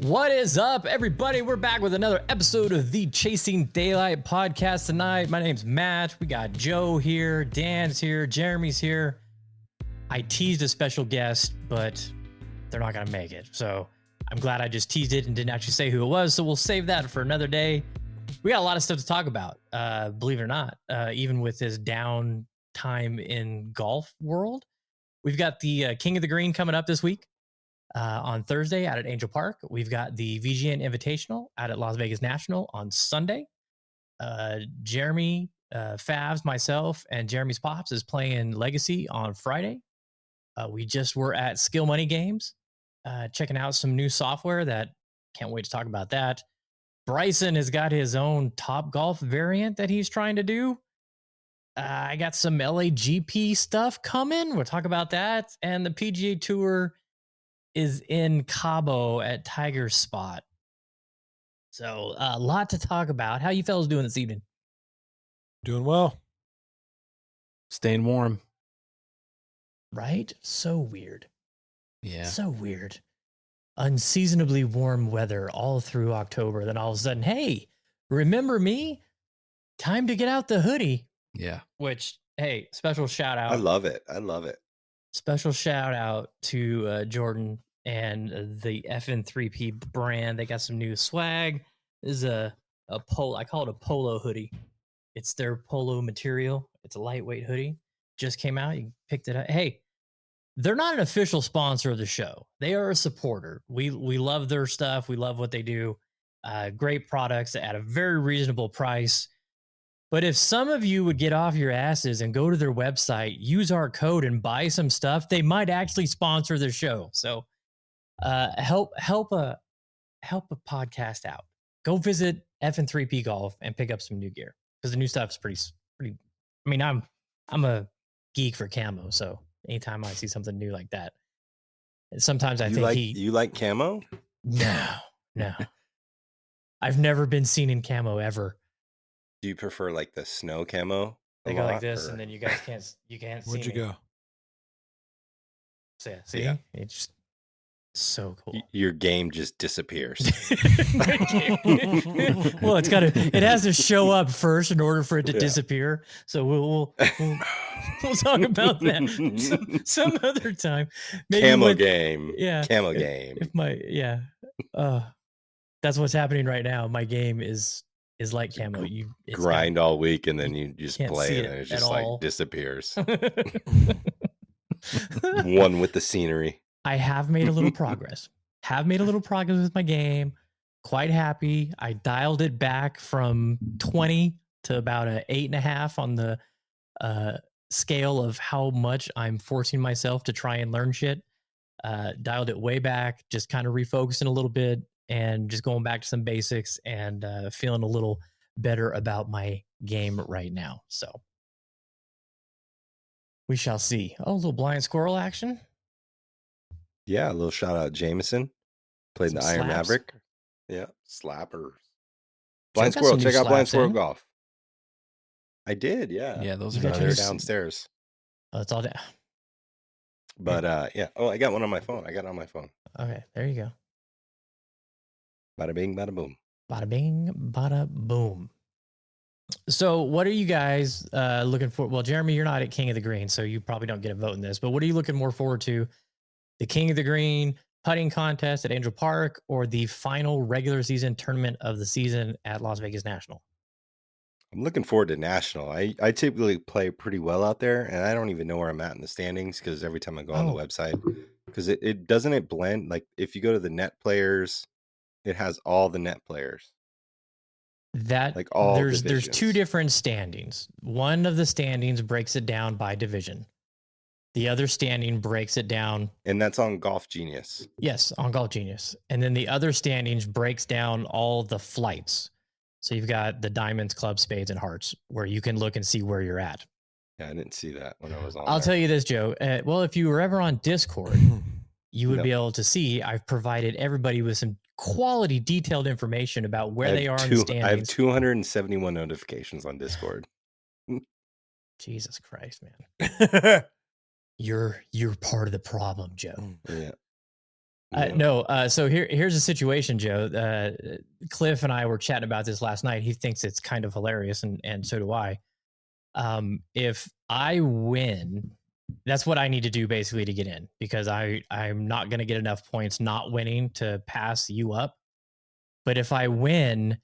What is up, everybody? We're back with another episode of the Chasing Daylight podcast tonight. My name's Matt. We got Joe here, Dan's here, Jeremy's here. I teased a special guest, but they're not going to make it. So I'm glad I just teased it and didn't actually say who it was. So we'll save that for another day. We got a lot of stuff to talk about, believe it or not, even with this down time in golf world. We've got the King of the Green coming up this week. On Thursday out at Angel Park. We've got the VGN Invitational out at Las Vegas National on Sunday. Jeremy, Favs, myself, and Jeremy's Pops is playing Legacy on Friday. We just were at Skill Money Games, checking out some new software that can't wait to talk about that. Bryson has got his own Top Golf variant that he's trying to do. I got some LAGP stuff coming. We'll talk about that. And the PGA Tour is in Cabo at Tiger's Spot. So a lot to talk about. How you fellas doing this evening? Doing well. Staying warm. Right? So weird. Yeah. So weird. Unseasonably warm weather all through October. Then all of a sudden, hey, remember me? Time to get out the hoodie. Yeah. Which, hey, special shout out. I love it. I love it. Special shout out to Jordan and the FN3P brand. They got some new swag. This is a polo. I call it a polo hoodie. It's their polo material. It's a lightweight hoodie. Just came out. You picked it up. Hey, they're not an official sponsor of the show. They are a supporter. We love their stuff. We love what they do. Great products at a very reasonable price. But if some of you would get off your asses and go to their website, use our code and buy some stuff, they might actually sponsor the show. So help a podcast out. Go visit FN3P Golf and pick up some new gear because the new stuff is pretty. I mean, I'm a geek for camo, so anytime I see something new like that, sometimes you like camo? No. I've never been seen in camo ever. Do you prefer like the snow camo? They go like this, and then you guys can't see. Where'd you go? So, see, Yeah. it's just so cool. Your game just disappears. Well, it has to show up first in order for it to disappear. So we'll talk about that some other time. Maybe camo game. Yeah. Camo game. That's what's happening right now. My game is like camo. Grind all week and then you just play it and it just like all. disappears. One with the scenery. I have made a little progress. With my game. Quite happy. I dialed it back from 20 to about an 8.5 on the scale of how much I'm forcing myself to try and learn shit. Dialed it way back, just kind of refocusing a little bit and just going back to some basics and feeling a little better about my game right now. So we shall see. Oh, a little blind squirrel action. Yeah, a little shout out Jameson. Played the Iron Maverick. Yeah, slappers. Blind Squirrel. Check out Blind Squirrel Golf. I did, yeah. Yeah, those are they're downstairs. Oh, it's all down. But yeah. Oh, I got one on my phone. I got it on my phone. Okay, there you go. Bada bing, bada boom. Bada bing, bada boom. So what are you guys looking for? Well, Jeremy, you're not at King of the Green, so you probably don't get a vote in this, but what are you looking more forward to? The King of the Green putting contest at Angel Park or the final regular season tournament of the season at Las Vegas National? I'm looking forward to National. I typically play pretty well out there, and I don't even know where I'm at in the standings because every time I go on the website, because it doesn't blend. Like if you go to the net players, it has all the net players. That like all there's two different standings. One of the standings breaks it down by division. The other standing breaks it down. And that's on Golf Genius. Yes, on Golf Genius. And then the other standings breaks down all the flights. So you've got the diamonds, clubs, spades, and hearts, where you can look and see where you're at. Yeah, I didn't see that when I was on I'll tell you this, Joe. Well, if you were ever on Discord, you would be able to see I've provided everybody with some quality, detailed information about where they are in the standings. I have 271 notifications on Discord. Jesus Christ, man. You're part of the problem, Joe. Yeah. No. So here's the situation, Joe. Cliff and I were chatting about this last night. He thinks it's kind of hilarious, and so do I. If I win, that's what I need to do basically to get in, because I'm not going to get enough points not winning to pass you up. But if I win,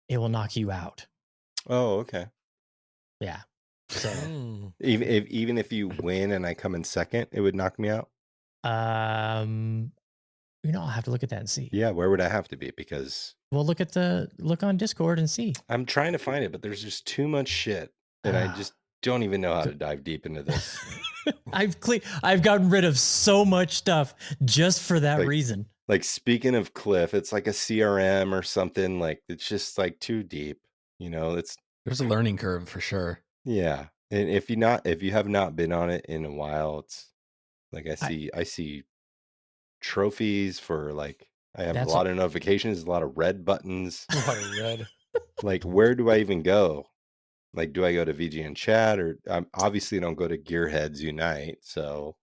it will knock you out. Oh, okay. Yeah. So even if you win and I come in second, it would knock me out. I'll have to look at that and see. Yeah, where would I have to be? Because we'll look on Discord and see. I'm trying to find it, but there's just too much shit, and I just don't even know how to dive deep into this. I've gotten rid of so much stuff just for that reason. Like, speaking of Cliff, it's like a CRM or something. Like, it's just like too deep. There's a learning curve for sure. Yeah, and if you have not been on it in a while, it's like I see trophies for, like, I have a lot of notifications, a lot of red buttons. A lot of red. Like, where do I even go? Like, do I go to VGN chat, or obviously don't go to Gearheads Unite? So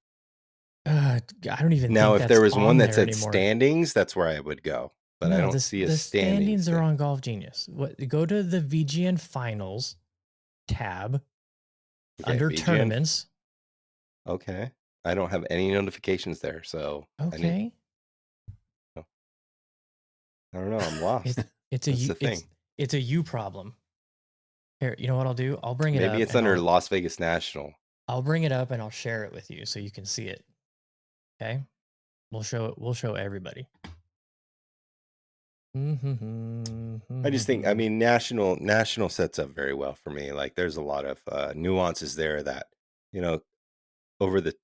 I don't even now think if there was one that said anymore. standings, that's where I would go. But I don't see a standings. Standings are on Golf Genius. Go to the VGN Finals tab under VGN tournaments. Okay, I don't have any notifications there, so okay. I don't know. I'm lost. It's a you problem. Here, you know what I'll do? I'll bring it up. Maybe it's under Las Vegas National. I'll bring it up and I'll share it with you so you can see it. Okay, we'll show everybody. I just think, national sets up very well for me. Like, there's a lot of nuances there that, over the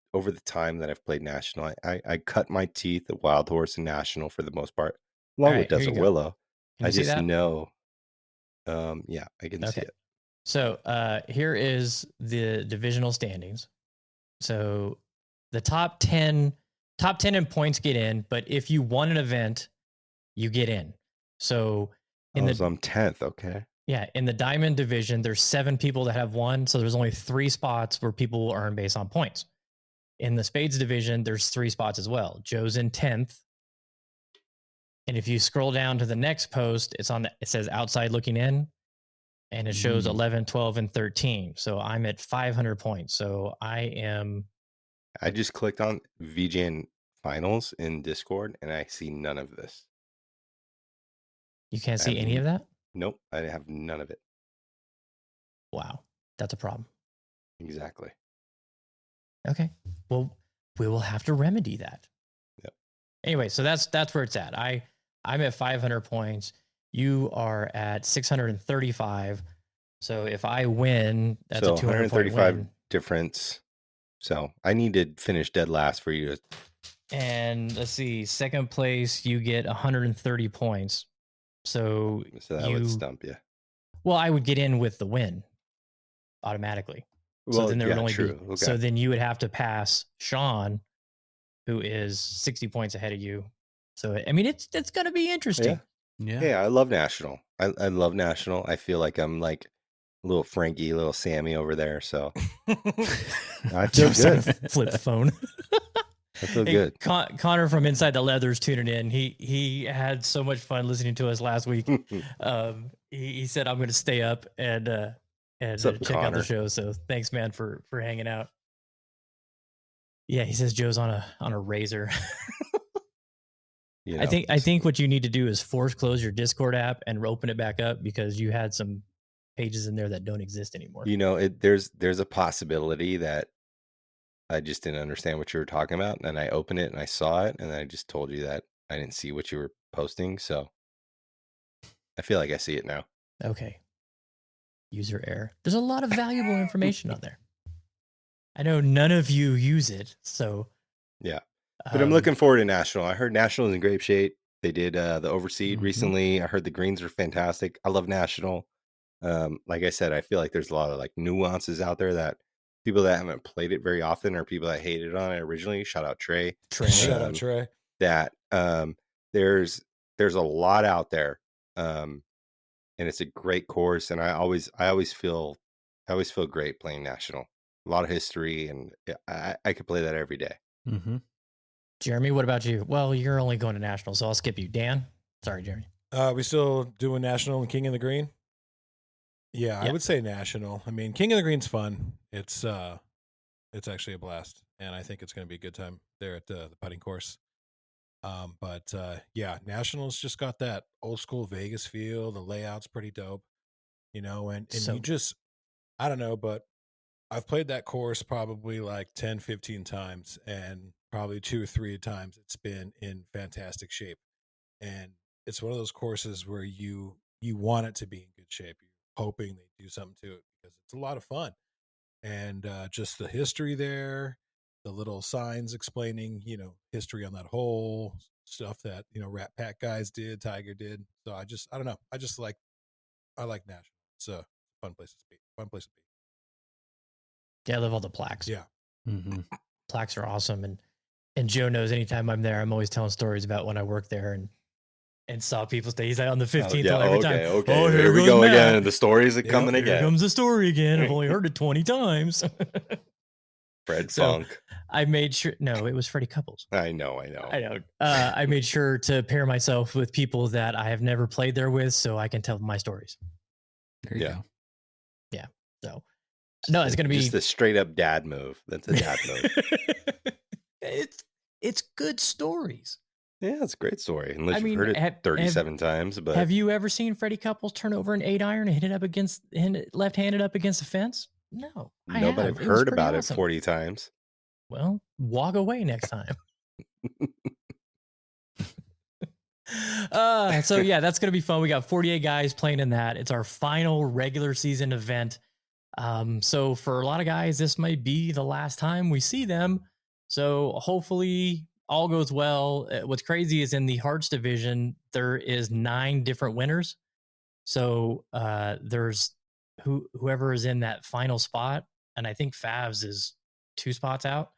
time that I've played national, I cut my teeth at Wild Horse and National for the most part, along with Desert Willow. I just know. Yeah, I can see it. So here is the divisional standings. So the top 10 in points get in, but if you won an event, you get in. So I'm 10th. Okay. Yeah. In the diamond division, there's 7 people that have won. So there's only 3 spots where people will earn based on points. In the spades division, there's 3 spots as well. Joe's in 10th. And if you scroll down to the next post, it says outside looking in, and it shows 11, 12, and 13. So I'm at 500 points. So I just clicked on VGN Finals in Discord, and I see none of this. You can't see any of that? Nope, I have none of it. Wow, that's a problem. Exactly. Okay, well, we will have to remedy that. Yep. Anyway, so that's where it's at. I'm at 500 points. You are at 635. So if I win, that's a 235 win. Difference. So I need to finish dead last for you to. And let's see, second place, you get 130 points. So that would stump you. Well, I would get in with the win automatically. Well, so then there would only be. Okay. So then you would have to pass Sean, who is 60 points ahead of you. So it's going to be interesting. Yeah. Hey, I love National. I love National. I feel like I'm like little Frankie, little Sammy over there. So I feel good. Flip phone. I feel good. Connor from Inside the Leathers tuning in. He had so much fun listening to us last week. He said, I'm going to stay up and check out the show. So thanks, man, for hanging out. Yeah, he says Joe's on a razor. I think what you need to do is force close your Discord app and open it back up, because you had some pages in there that don't exist anymore. There's a possibility that I just didn't understand what you were talking about, and I opened it and I saw it, and I just told you that I didn't see what you were posting. So I feel like I see it now. Okay. User error. There's a lot of valuable information on there. I know none of you use it, so yeah. But I'm looking forward to National. I heard National is in great shape. They did the Overseed recently. I heard the greens are fantastic. I love National. Like I said, I feel like there's a lot of like nuances out there that people that haven't played it very often, or people that hated on it originally. Shout out Trey. Shout out Trey. That there's a lot out there, and it's a great course. And I always feel great playing National. A lot of history, and I could play that every day. Mm-hmm. Jeremy, what about you? Well, you're only going to national, so I'll skip you. Dan? Sorry, Jeremy. We still doing national and King of the Green? Yeah, I Yep. would say national. I mean, King of the Green's fun. It's actually a blast, and I think it's going to be a good time there at the putting course. But nationals just got that old school Vegas feel. The layout's pretty dope, and So you just, I don't know, but I've played that course probably like 10, 15 times, and probably 2 or 3 times it's been in fantastic shape. And it's one of those courses where you want it to be in good shape. You're hoping they do something to it because it's a lot of fun. And just the history there, the little signs explaining, history on that hole, stuff that, Rat Pack guys did, Tiger did. So I don't know. I like Nashville. It's a fun place to be. yeah, I love all the plaques. Yeah. Mm-hmm. Plaques are awesome. And Joe knows anytime I'm there, I'm always telling stories about when I worked there and saw people stay. He's like on the 15th hole every time. Okay. Oh, here we goes go Matt. again. The stories are Yep, coming Here again. comes the story again. I've only heard it 20 times. Fred So- Funk. I made sure. No, it was Freddie Couples. I know. I know. I made sure to pair myself with people that I have never played there with, so I can tell my stories. There you Yeah. go. So, no, it's going to be just a straight up dad move. That's a dad move. it's good stories. Yeah, it's a great story. Unless I mean, you've heard it 37 times. But Have you ever seen Freddie Couples turn over an 8-iron and hit it left-handed up against the fence? No, no, but I've It was heard pretty about awesome. it 40 times. Well, walk away next time. So yeah, that's gonna be fun. We got 48 guys playing in that. It's our final regular season event. So for a lot of guys, this might be the last time we see them. So hopefully all goes well. What's crazy is in the Hearts division, there is 9 different winners. So there's whoever is in that final spot, and I think Favs is 2 spots out.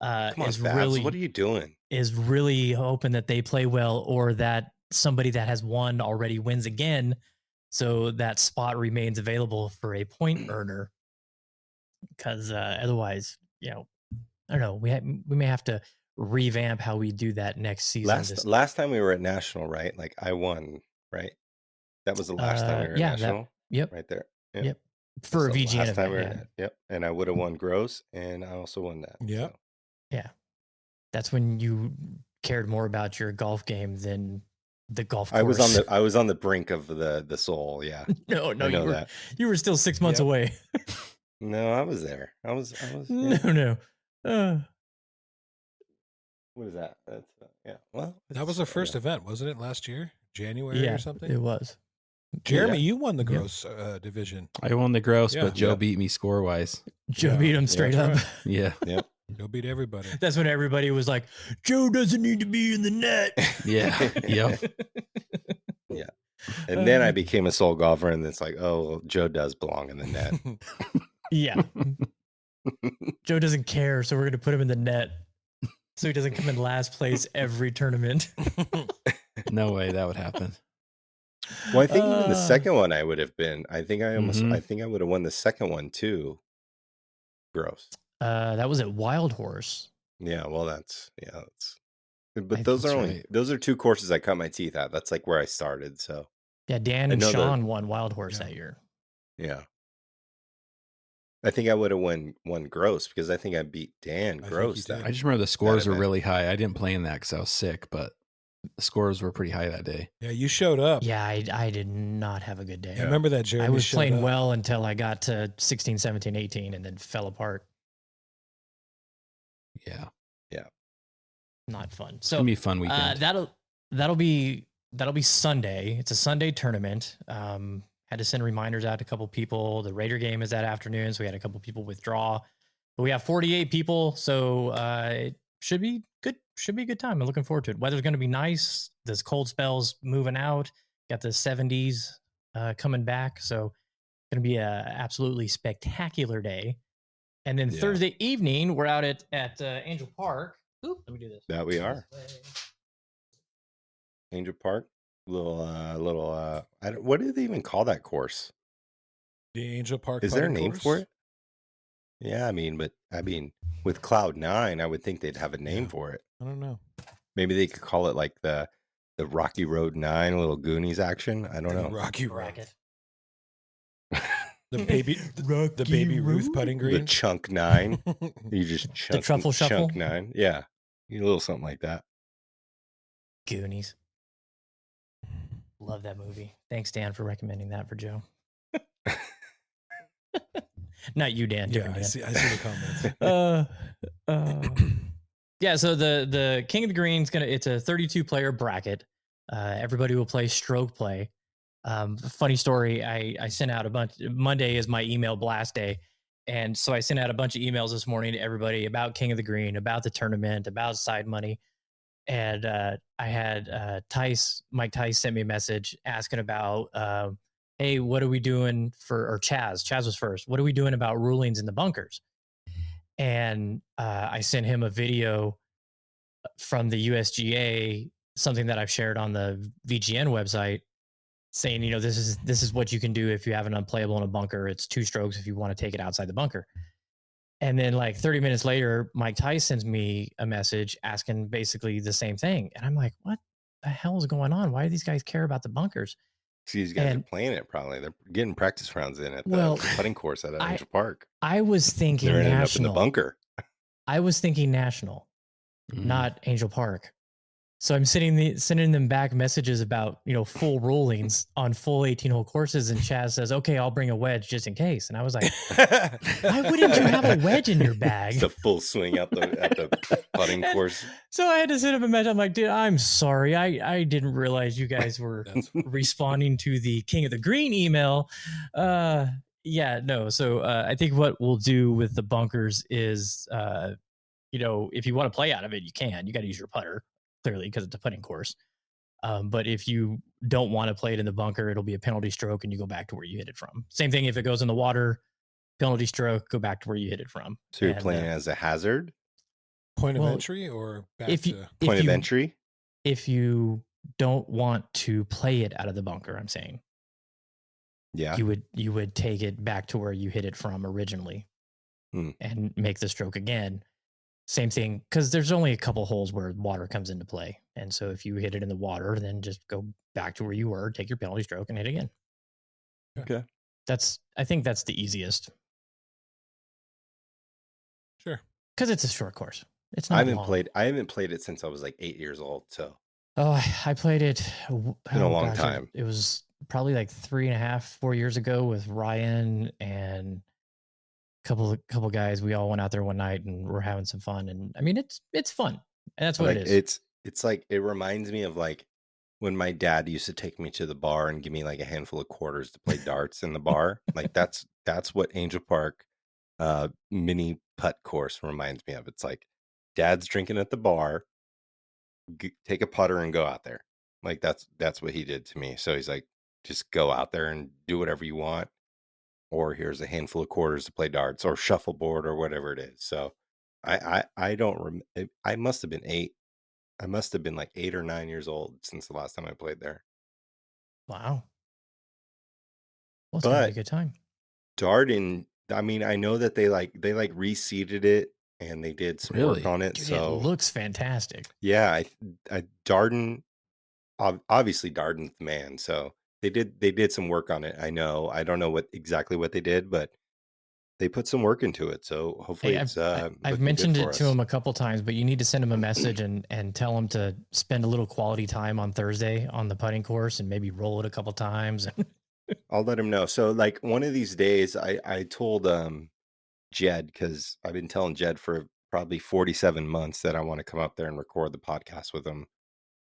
Come on, is Fabs, really what are you doing? is really hoping that they play well, or that somebody that has won already wins again, so that spot remains available for a point earner. Because otherwise, I don't know. We may have to revamp how we do that next season. Last time we were at national, right? Like I won, right? That was the last time we were at national. Yep. Right there. Yep. For a That's the VGN last time event. we were at, yep. And I would have won gross, and I also won that. Yep. So. Yeah. That's when you cared more about your golf game than the golf course. I was on the brink of the soul. Yeah. No, I know you were still 6 months away. No, I was there. I was. No. What is that? That's yeah. Well, That was our first event, wasn't it? Last year, January or something. It was. Jeremy, Yeah. you won the gross division. I won the gross, Yeah. but Joe Yeah. beat me score wise. Joe beat him straight that's up. right. Yeah. Yep. Joe beat everybody. That's when everybody was like, Joe doesn't need to be in the net. Yeah. Yep. Yeah. And then I became a soul golfer, and it's like, oh, well, Joe does belong in the net. Yeah. Joe doesn't care, so we're going to put him in the net so he doesn't come in last place every tournament. No way that would happen. Well, I think even the second one I would have been. I think I Mhm. I think I would have won the second one too. Gross. That was at Wild Horse. Yeah. Well, that's. But I those think are that's only right. those are 2 courses I cut my teeth at. That's like where I started. So Yeah, Dan I and know that- Sean won Wild Horse Yeah. that year. yeah. I think I would have won gross because I think I beat Dan I think gross. you did. I just remember the scores were event. really high. I didn't play in that because I was sick, but the scores were pretty high that day. Yeah, you showed up. Yeah, I did not have a good day. I remember that, Jeremy. I was showed playing up. well until I got to 16, 17, 18 and then fell apart. Yeah. Not fun. It's So gonna be a fun weekend. that'll be Sunday. It's a Sunday tournament. Had to send reminders out to a couple people. The Raider game is that afternoon, so we had a couple people withdraw. But we have 48 people, so it should be good. Should be a good time. I'm looking forward to it. Weather's going to be nice. This cold spell's moving out. Got the 70s coming back, so going to be a absolutely spectacular day. And then Yeah. Thursday evening, we're out at Angel Park. Oop, let me do this. That we are. Angel Park. What do they even call that course? The Angel Park. Is there a putting name course. for it? Yeah, I mean, with Cloud9, I would think they'd have a name for it. I don't know. Maybe they could call it like the Rocky Road 9, a little Goonies action. I don't know. Rocky Road. Bracket. The baby Ruth putting The green. Chunk 9. You just chunk, Truffle Shuffle? Chunk 9. Yeah. A little something like that. Goonies. Love that movie. Thanks, Dan, for recommending that for Joe. Not you, Dan. Yeah, Different I Dan. see the comments. Yeah, so the King of the Green's it's a 32 player bracket. Everybody will play stroke play. Funny story, I sent out a bunch. Monday is my email blast day, and so I sent out a bunch of emails this morning to everybody about King of the Green, about the tournament, about side money. And I had Mike Tice sent me a message asking about, hey, what are we doing or Chaz was first. What are we doing about rulings in the bunkers? And I sent him a video from the USGA, something that I've shared on the VGN website, saying, this is what you can do if you have an unplayable in a bunker. It's 2 strokes if you want to take it outside the bunker. And then like 30 minutes later, Mike Tice sends me a message asking basically the same thing. And I'm like, what the hell is going on? Why do these guys care about the bunkers? See, these guys are playing it probably. They're getting practice rounds in at the putting course at Angel Park. I was thinking they're ending national. up in the bunker. I was thinking national, not Angel Park. So I'm sending them back messages about, full rulings on full 18-hole courses. And Chaz says, okay, I'll bring a wedge just in case. And I was like, why wouldn't you have a wedge in your bag? It's a full swing at the putting course. So I had to send him a message. I'm like, dude, I'm sorry. I didn't realize you guys were responding to the King of the Green email. Yeah, no. So I think what we'll do with the bunkers is, if you want to play out of it, you can. You got to use your putter. Clearly, because it's a putting course. But if you don't want to play it in the bunker, it'll be a penalty stroke and you go back to where you hit it from. Same thing if it goes in the water, penalty stroke, go back to where you hit it from. So you're playing as a hazard? Point of entry or point of entry? If you don't want to play it out of the bunker, I'm saying. Yeah. You would take it back to where you hit it from originally and make the stroke again. Same thing, because there's only a couple holes where water comes into play. And so if you hit it in the water, then just go back to where you were, take your penalty stroke and hit again. Okay. I think that's the easiest. Sure. Because it's a short course. It's not I haven't played it since I was like 8 years old. So. Oh, I played it in a long time. It was probably like 3.5, 4 years ago with Ryan and couple guys. We all went out there one night and we're having some fun. And I mean, it's fun. And that's what it is. It's like, it reminds me of like when my dad used to take me to the bar and give me like a handful of quarters to play darts in the bar. Like that's what Angel Park mini putt course reminds me of. It's like dad's drinking at the bar, take a putter and go out there. Like that's what he did to me. So he's like, just go out there and do whatever you want. Or here's a handful of quarters to play darts or shuffleboard or whatever it is. So I don't I must have been 8. I must have been like 8 or 9 years old since the last time I played there. Wow. Well, it's gonna be a good time. Darden, I mean, I know that they reseeded it and they did some work on it. Dude, so it looks fantastic. Yeah, Darden, obviously Darden's the man. So they did some work on it. I know. I don't know exactly what they did, but they put some work into it. So hopefully I've mentioned it to him a couple times, but you need to send him a message and tell him to spend a little quality time on Thursday on the putting course and maybe roll it a couple times. I'll let him know. So like one of these days I told Jed, because I've been telling Jed for probably 47 months that I want to come up there and record the podcast with him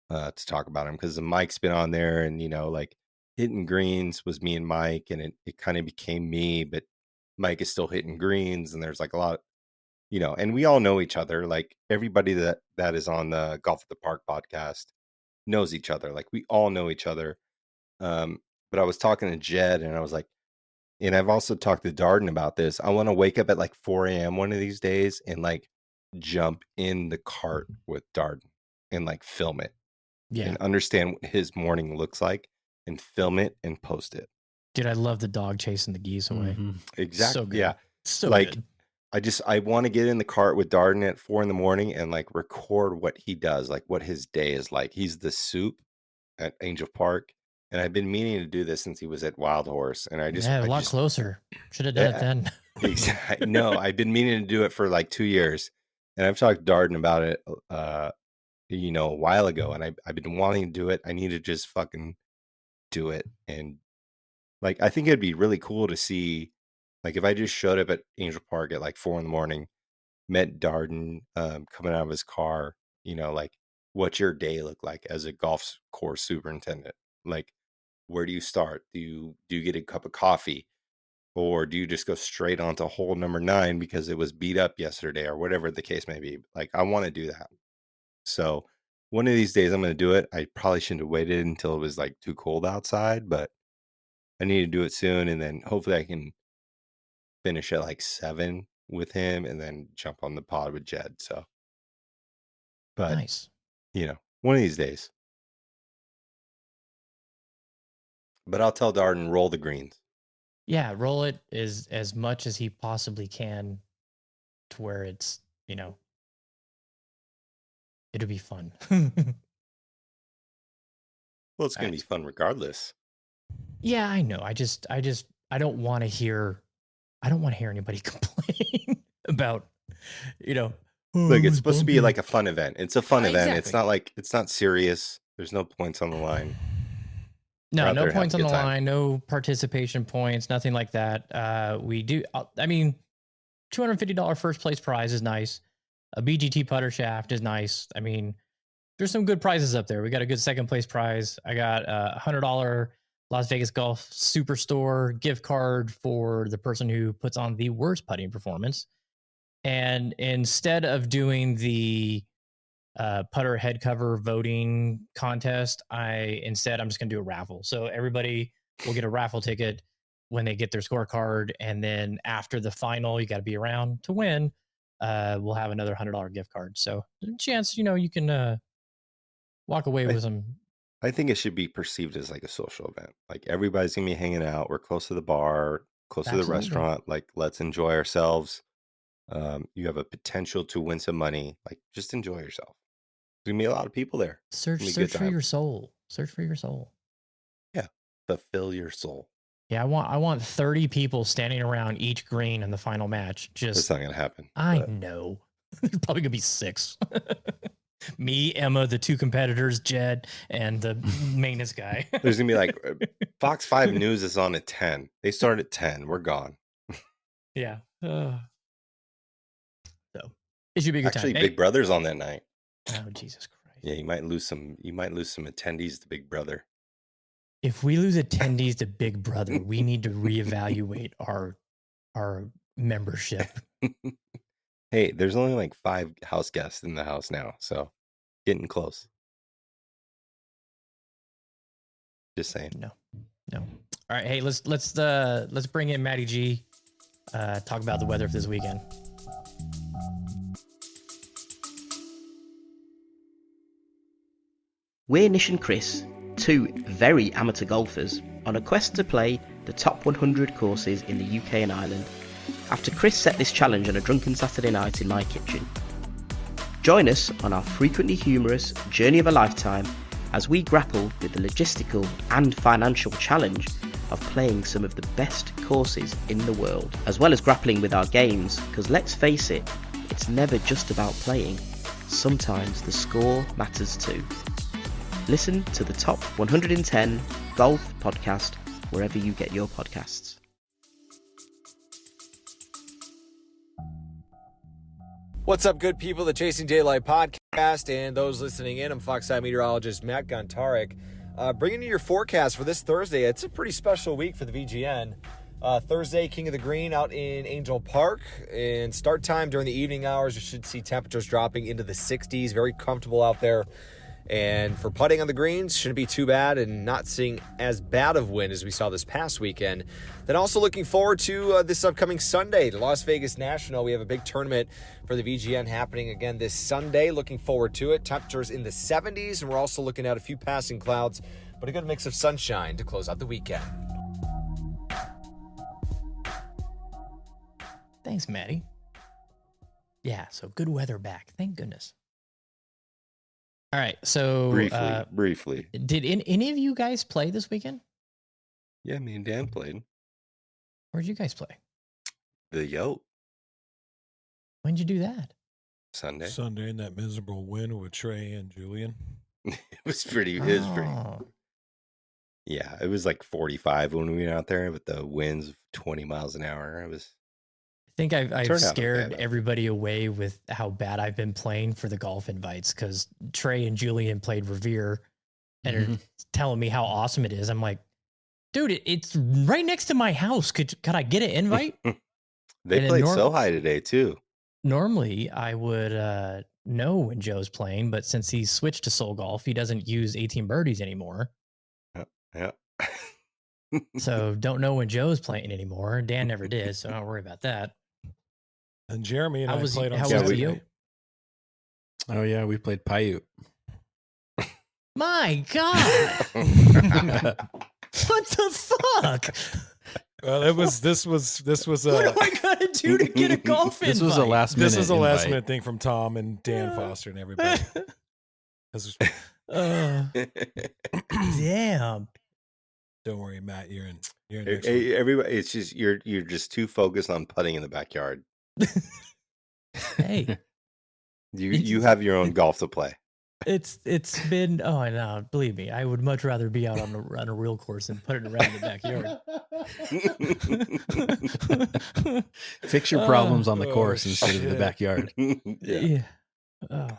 to talk about him, because the mic's been on there, and like hitting greens was me and Mike, and it kind of became me, but Mike is still hitting greens, and there's like a lot, and we all know each other. Like everybody that is on the Golf at the Park podcast knows each other. Like we all know each other. But I was talking to Jed, and I was like, and I've also talked to Darden about this. I want to wake up at like 4 a.m. one of these days and like jump in the cart with Darden and like film it. Yeah. And understand what his morning looks like and film it and post it. Dude, I love the dog chasing the geese away. Exactly. So good. Yeah. So like good. I want to get in the cart with Darden at 4 a.m. and like record what he does, like what his day is like. He's the soup at Angel Park, and I've been meaning to do this since he was at Wild Horse, and Yeah, a lot closer. Should have done it then. Exactly. No, I've been meaning to do it for like 2 years, and I've talked to Darden about it, a while ago, and I've been wanting to do it. I need to just fucking do it, and like I think it'd be really cool to see, like if I just showed up at Angel Park at like 4 a.m, met Darden coming out of his car, like what's your day look like as a golf course superintendent? Like, where do you start? Do you get a cup of coffee? Or do you just go straight onto hole number 9 because it was beat up yesterday or whatever the case may be? Like, I want to do that. So one of these days I'm going to do it. I probably shouldn't have waited until it was like too cold outside, but I need to do it soon. And then hopefully I can finish at like 7 with him and then jump on the pod with Jed. So, but Nice. One of these days. But I'll tell Darden, roll the greens. Yeah, roll it as much as he possibly can to where it's, it'll be fun. Well, it's going to be fun regardless. Yeah, I know. I don't want to hear anybody complain about, Look, it's supposed to be like a fun event. It's a fun event. Exactly. It's not serious. There's no points on the line. No, no points on the line, no participation points, nothing like that. We do, $250 first place prize is nice. A BGT putter shaft is nice. I mean, there's some good prizes up there. We got a good second place prize. I got a $100 Las Vegas Golf Superstore gift card for the person who puts on the worst putting performance. And instead of doing the putter head cover voting contest, I'm just going to do a raffle. So everybody will get a raffle ticket when they get their scorecard. And then after the final, you got to be around to win. We'll have another $100 gift card. So chance, you can walk away with some. I think it should be perceived as like a social event. Like everybody's going to be hanging out. We're close to the bar, close to the restaurant. Like, let's enjoy ourselves. You have a potential to win some money. Like, just enjoy yourself. There's gonna be a lot of people there. Search for your soul. Search for your soul. Yeah, fulfill your soul. Yeah, I want 30 people standing around each green in the final match. That's not gonna happen. I know. There's probably gonna be 6. Me, Emma, the 2 competitors, Jed, and the maintenance guy. There's gonna be like Fox 5 News is on at 10. They start at 10. We're gone. Yeah. So it should be a good Actually, time. Big Brother's on that night. Oh, Jesus Christ. Yeah, you might lose some attendees to Big Brother. If we lose attendees to Big Brother, we need to reevaluate our membership. Hey, there's only like 5 house guests in the house now, so getting close. Just saying. No. All right, hey, let's bring in Matty G. Talk about the weather for this weekend. We're Nish and Chris, 2 very amateur golfers, on a quest to play the top 100 courses in the UK and Ireland, after Chris set this challenge on a drunken Saturday night in my kitchen. Join us on our frequently humorous journey of a lifetime as we grapple with the logistical and financial challenge of playing some of the best courses in the world, as well as grappling with our games, because let's face it, it's never just about playing. Sometimes the score matters too. Listen to the Top 110 Golf Podcast wherever you get your podcasts. What's up, good people? The Chasing Daylight Podcast and those listening in. I'm Foxside meteorologist Matt Gontarek. Bringing you your forecast for this Thursday. It's a pretty special week for the VGN. Thursday, King of the Green out in Angel Park. And start time during the evening hours, you should see temperatures dropping into the 60s. Very comfortable out there. And for putting on the greens, shouldn't be too bad, and not seeing as bad of wind as we saw this past weekend. Then also looking forward to this upcoming Sunday, the Las Vegas National. We have a big tournament for the VGN happening again this Sunday. Looking forward to it. Temperatures in the 70s, and we're also looking at a few passing clouds, but a good mix of sunshine to close out the weekend. Thanks, Maddie. Yeah, so good weather back. Thank goodness. All right, so Briefly. did any of you guys play this weekend? Yeah, me and Dan played Where'd you guys play? the Yote When'd you do that? Sunday. Sunday in that miserable win with Trey and Julian. It was pretty. Oh. Yeah, it was like 45 when we went out there, but the winds of 20 miles an hour. It was. I think I've Turned out scared okay, though. everybody away with how bad I've been playing for the golf invites because Trey and Julian played Revere and are telling me how awesome it is. I'm like, dude, it's right next to my house. Could I get an invite? They And played so high today too. Normally, I would know when Joe's playing, but since he's switched to Soul Golf, he doesn't use 18 birdies anymore. Yeah. So don't know when Joe's playing anymore. Dan never did, so don't worry about that. And Jeremy and How I was played on how was the Saturday. Yote? Oh yeah, we played Paiute. My God, what the fuck? Well, this was What do I gotta do to get a golf invite? This was a last minute. this is a last invite. minute thing from Tom and Dan Foster and everybody. This was- Damn. don't worry, Matt. You're in Hey, next week. everybody, it's just you're just too focused on putting in the backyard. Hey, You have your own golf to play. it's been I know. Believe me, I would much rather be out on a real course than put it around the backyard. Fix your problems on the Oh, course instead of the shit. backyard. Yeah. Oh,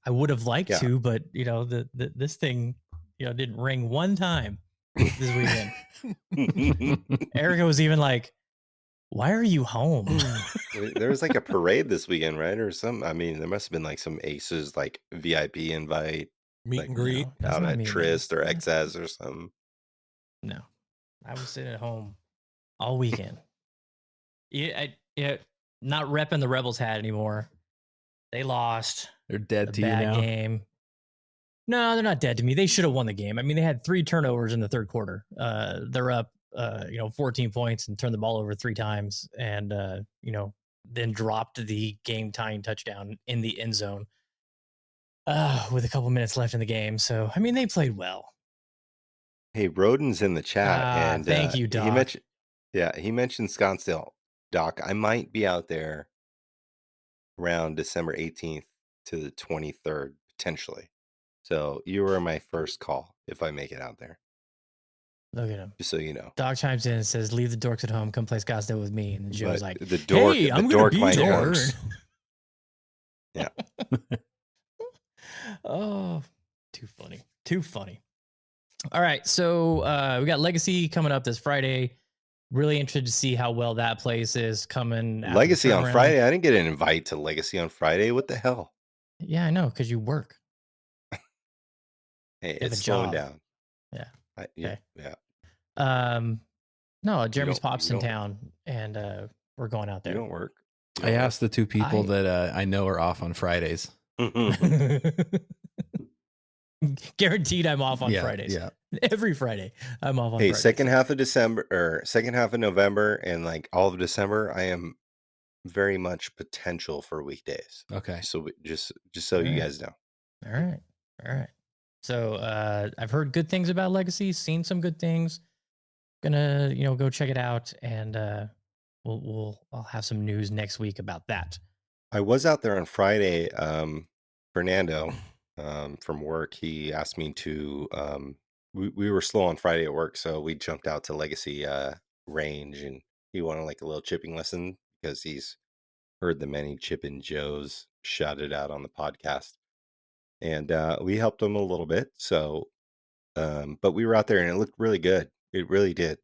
I would have liked Yeah. to, but this thing didn't ring one time this weekend. Erica was even like, "Why are you home?" There was like a parade this weekend, right? Or some. I mean, there must have been like some Aces like VIP invite Meet like, and greet. No, that's out not at me, man. Trist or XS or something. No, I was sitting at home all weekend. Not repping the Rebels hat anymore. They lost They're dead a to you bad now. game. No, they're not dead to me. They should have won the game. I mean, they had 3 turnovers in the third quarter. They're up, 14 points and turned the ball over 3 times, and then dropped the game-tying touchdown in the end zone with a couple minutes left in the game. So, I mean, they played well. Hey, Roden's in the chat, and thank you, Doc. He mentioned Scottsdale. Doc, I might be out there around December 18th to the 23rd potentially. So you were my first call if I make it out there. Look at him. Just so you know. Doc chimes in and says, "Leave the dorks at home. Come play Scottsdale with me." And Joe's But like, the dork, "Hey, the I'm gonna dork be might there." come. Yeah. Oh, too funny. Too funny. All right. So we got Legacy coming up this Friday. Really interested to see how well that place is coming. after the Legacy on turnaround. Friday. I didn't get an invite to Legacy on Friday. What the hell? Yeah, I know, because you work. Hey, have it's a slowing job. down. Yeah. Yeah. Okay. Yeah. No, Jeremy's don't- pops you in don't- town, and we're going out You there. don't work. You I don't asked the 2 people I- that I know are off on Fridays. work. Guaranteed, I'm off on Yeah, Fridays. yeah. Every Friday, I'm off on Hey, Fridays. second half of December or second half of November and like all of December, I am very much potential for weekdays. Okay. So just so you Alright. guys know. All right. So I've heard good things about Legacy, seen some good things. Gonna go check it out, and I'll have some news next week about that. I was out there on Friday. Fernando from work, he asked me to. We were slow on Friday at work, so we jumped out to Legacy Range, and he wanted like a little chipping lesson because he's heard the many Chip and Joes shout it out on the podcast, and we helped him a little bit. So, but we were out there, and it looked really good. It really did.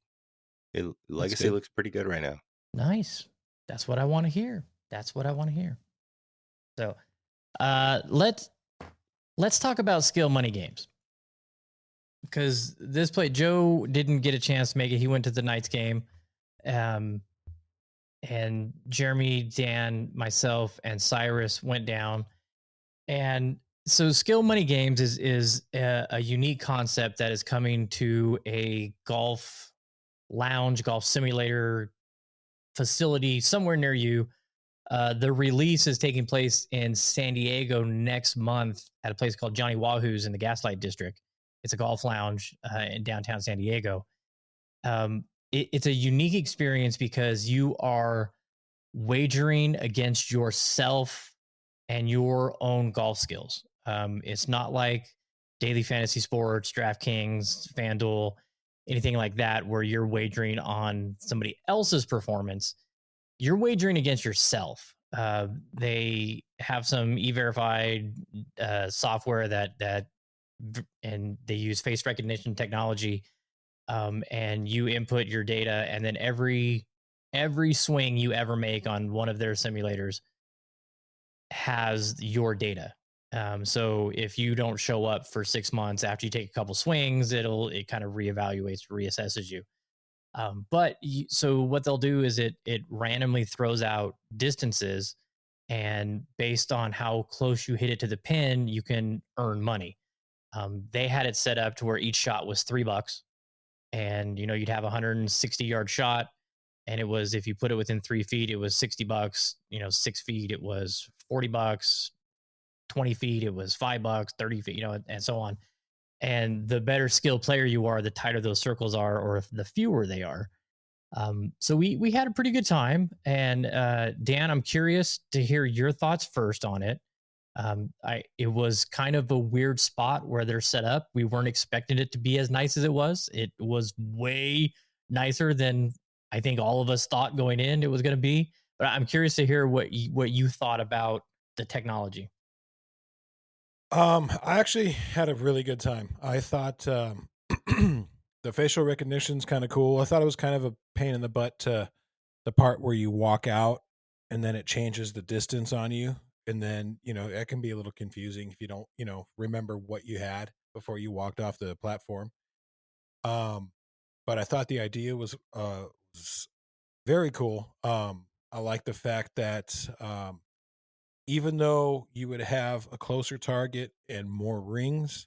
Legacy good. looks pretty good right now. Nice. That's what I want to hear. So, let's talk about skill money games, because this play Joe didn't get a chance to make it. He went to the Knights game, and Jeremy, Dan, myself, and Cyrus went down. And so, skill money games is a unique concept that is coming to a golf lounge, golf simulator facility somewhere near you. The release is taking place in San Diego next month at a place called Johnny Wahoo's in the Gaslight District. It's a golf lounge in downtown San Diego. It's a unique experience because you are wagering against yourself and your own golf skills. It's not like daily fantasy sports, DraftKings, FanDuel, anything like that, where you're wagering on somebody else's performance. You're wagering against yourself. They have some e-verified software that and they use face recognition technology, and you input your data, and then every swing you ever make on one of their simulators has your data. So if you don't show up for 6 months after you take a couple swings, it kind of reevaluates, reassesses you. So what they'll do is it randomly throws out distances, and based on how close you hit it to the pin, you can earn money. They had it set up to where each shot was $3, and you'd have a 160-yard shot, and it was, if you put it within 3 feet, it was $60. 6 feet, it was $40. 20 feet, it was $5. 30 feet, and so on. And the better skilled player you are, the tighter those circles are, or the fewer they are. So we had a pretty good time. And Dan, I'm curious to hear your thoughts first on it. It was kind of a weird spot where they're set up. We weren't expecting it to be as nice as it was. It was way nicer than I think all of us thought going in it was going to be. But I'm curious to hear what you thought about the technology. I actually had a really good time. I thought the facial recognition's kind of cool. I thought it was kind of a pain in the butt to the part where you walk out and then it changes the distance on you. And then, it can be a little confusing if you don't, remember what you had before you walked off the platform. But I thought the idea was very cool. I like the fact that even though you would have a closer target and more rings,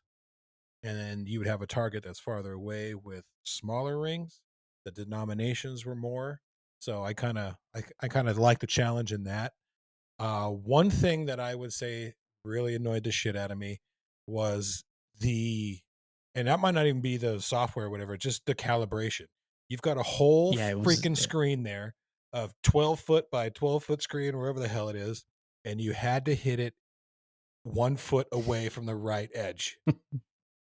and then you would have a target that's farther away with smaller rings, the denominations were more. So I kind of like the challenge in that. One thing that I would say really annoyed the shit out of me was and that might not even be the software or whatever, just the calibration. You've got a whole freaking screen there of 12 foot by 12 foot screen, wherever the hell it is. And you had to hit it 1 foot away from the right edge.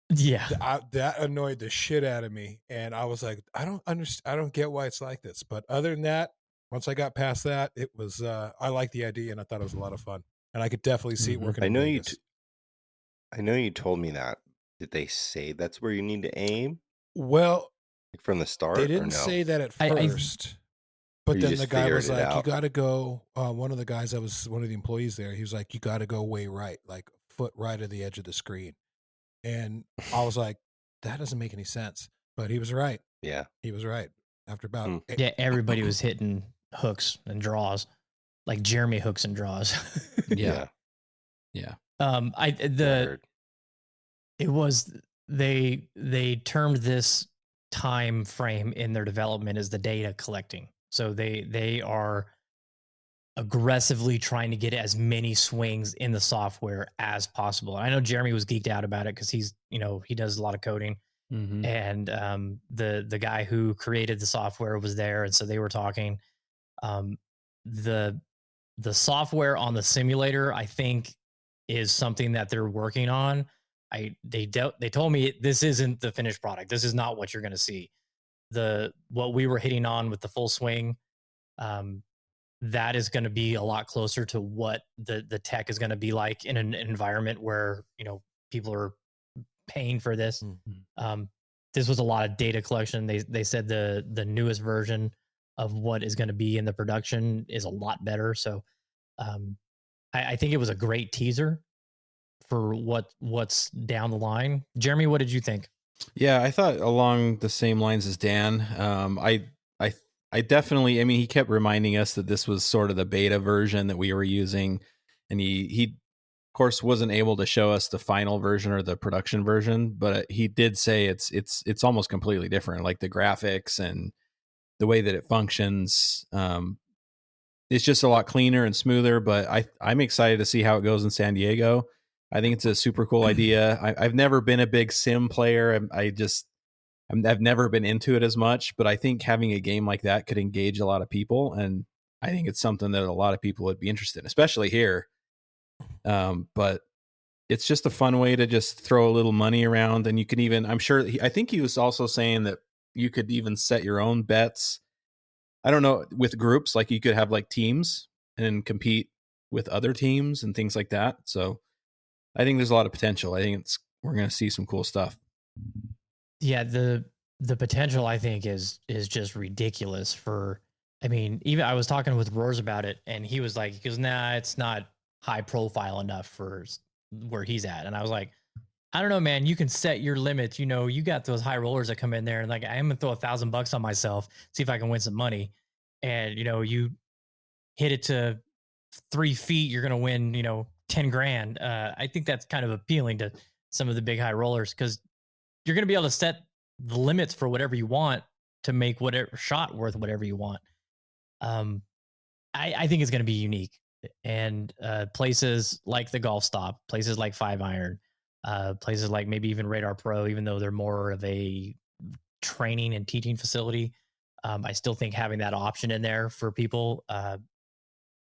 Yeah. That annoyed the shit out of me. And I was like, I don't understand. I don't get why it's like this. But other than that, once I got past that, it was, I liked the idea and I thought it was a lot of fun. And I could definitely see it working. I know you told me that. Did they say that's where you need to aim? Well, from the start, they didn't say that at first. But then the guy was like, you got to go. One of the guys that was one of the employees there, he was like, you got to go way right, like foot right of the edge of the screen. And I was like, that doesn't make any sense. But he was right. Yeah. He was right. After about everybody was hitting hooks and draws, like Jeremy hooks and draws. Yeah. It was, they termed this time frame in their development as the data collecting. So they are aggressively trying to get as many swings in the software as possible. I know Jeremy was geeked out about it because he's, he does a lot of coding, and the guy who created the software was there, and so they were talking. The software on the simulator, I think, is something that they're working on. They told me this isn't the finished product. This is not what you're going to see. What we were hitting on with the full swing, that is going to be a lot closer to what the tech is going to be like in an environment where people are paying for this. This was a lot of data collection. They said the newest version of what is going to be in the production is a lot better. So I think it was a great teaser for what's down the line. Jeremy, what did you think? Yeah, I thought along the same lines as Dan. I definitely, he kept reminding us that this was sort of the beta version that we were using. And he of course wasn't able to show us the final version or the production version, but he did say it's almost completely different. Like the graphics and the way that it functions it's just a lot cleaner and smoother. But I'm excited to see how it goes in San Diego. I think it's a super cool idea. I've never been a big sim player. I've never been into it as much, but I think having a game like that could engage a lot of people, and I think it's something that a lot of people would be interested in, especially here. But it's just a fun way to just throw a little money around, and you can even, I think he was also saying that you could even set your own bets. I don't know, with groups, like you could have like teams and compete with other teams and things like that. So I think there's a lot of potential. I think we're going to see some cool stuff. Yeah, the potential I think is just ridiculous for, I mean, even I was talking with Roars about it and he goes, nah, it's not high profile enough for where he's at. And I was like, I don't know, man, you can set your limits. You know, you got those high rollers that come in there and like, I'm gonna throw $1,000 on myself, see if I can win some money. And, you know, you hit it to 3 feet, you're going to win, 10 grand. I think that's kind of appealing to some of the big high rollers because you're going to be able to set the limits for whatever you want to make whatever shot worth whatever you want. I think it's going to be unique. And places like the Golf Stop, places like 5-Iron, places like maybe even Radar Pro, even though they're more of a training and teaching facility, I still think having that option in there for people,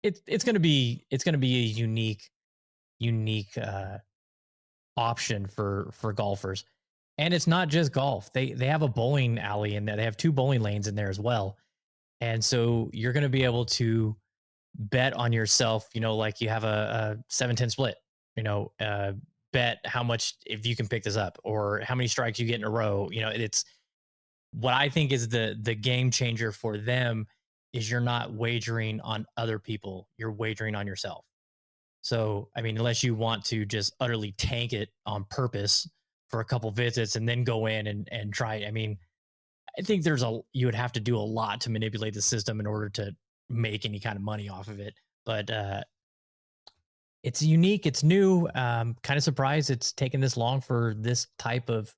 it's going to be a unique option for golfers. And it's not just golf. They have a bowling alley in there. They have 2 bowling lanes in there as well. And so you're going to be able to bet on yourself, like you have a 7-10 split, bet how much, if you can pick this up or how many strikes you get in a row. It's what I think is the game changer for them is you're not wagering on other people. You're wagering on yourself. So, I mean, unless you want to just utterly tank it on purpose for a couple visits and then go in and try it. I mean, I think you would have to do a lot to manipulate the system in order to make any kind of money off of it. But it's unique. It's new. Kind of surprised it's taken this long for this type of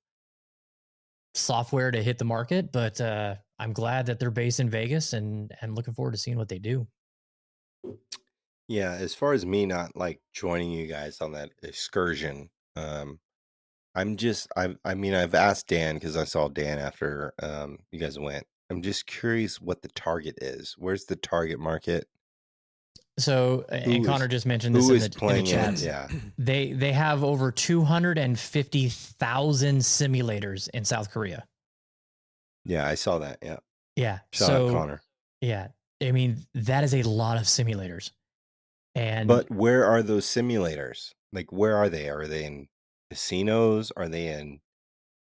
software to hit the market. But I'm glad that they're based in Vegas and looking forward to seeing what they do. Yeah, as far as me not like joining you guys on that excursion, I've asked Dan because I saw Dan after you guys went. I'm just curious what the target is. Where's the target market? So, and Connor just mentioned this in the chat. Yeah, they have over 250,000 simulators in South Korea. Yeah, I saw that. Yeah. Shout out Connor. Yeah, I mean that is a lot of simulators. But where are those simulators? Like, where are they? Are they in casinos? Are they in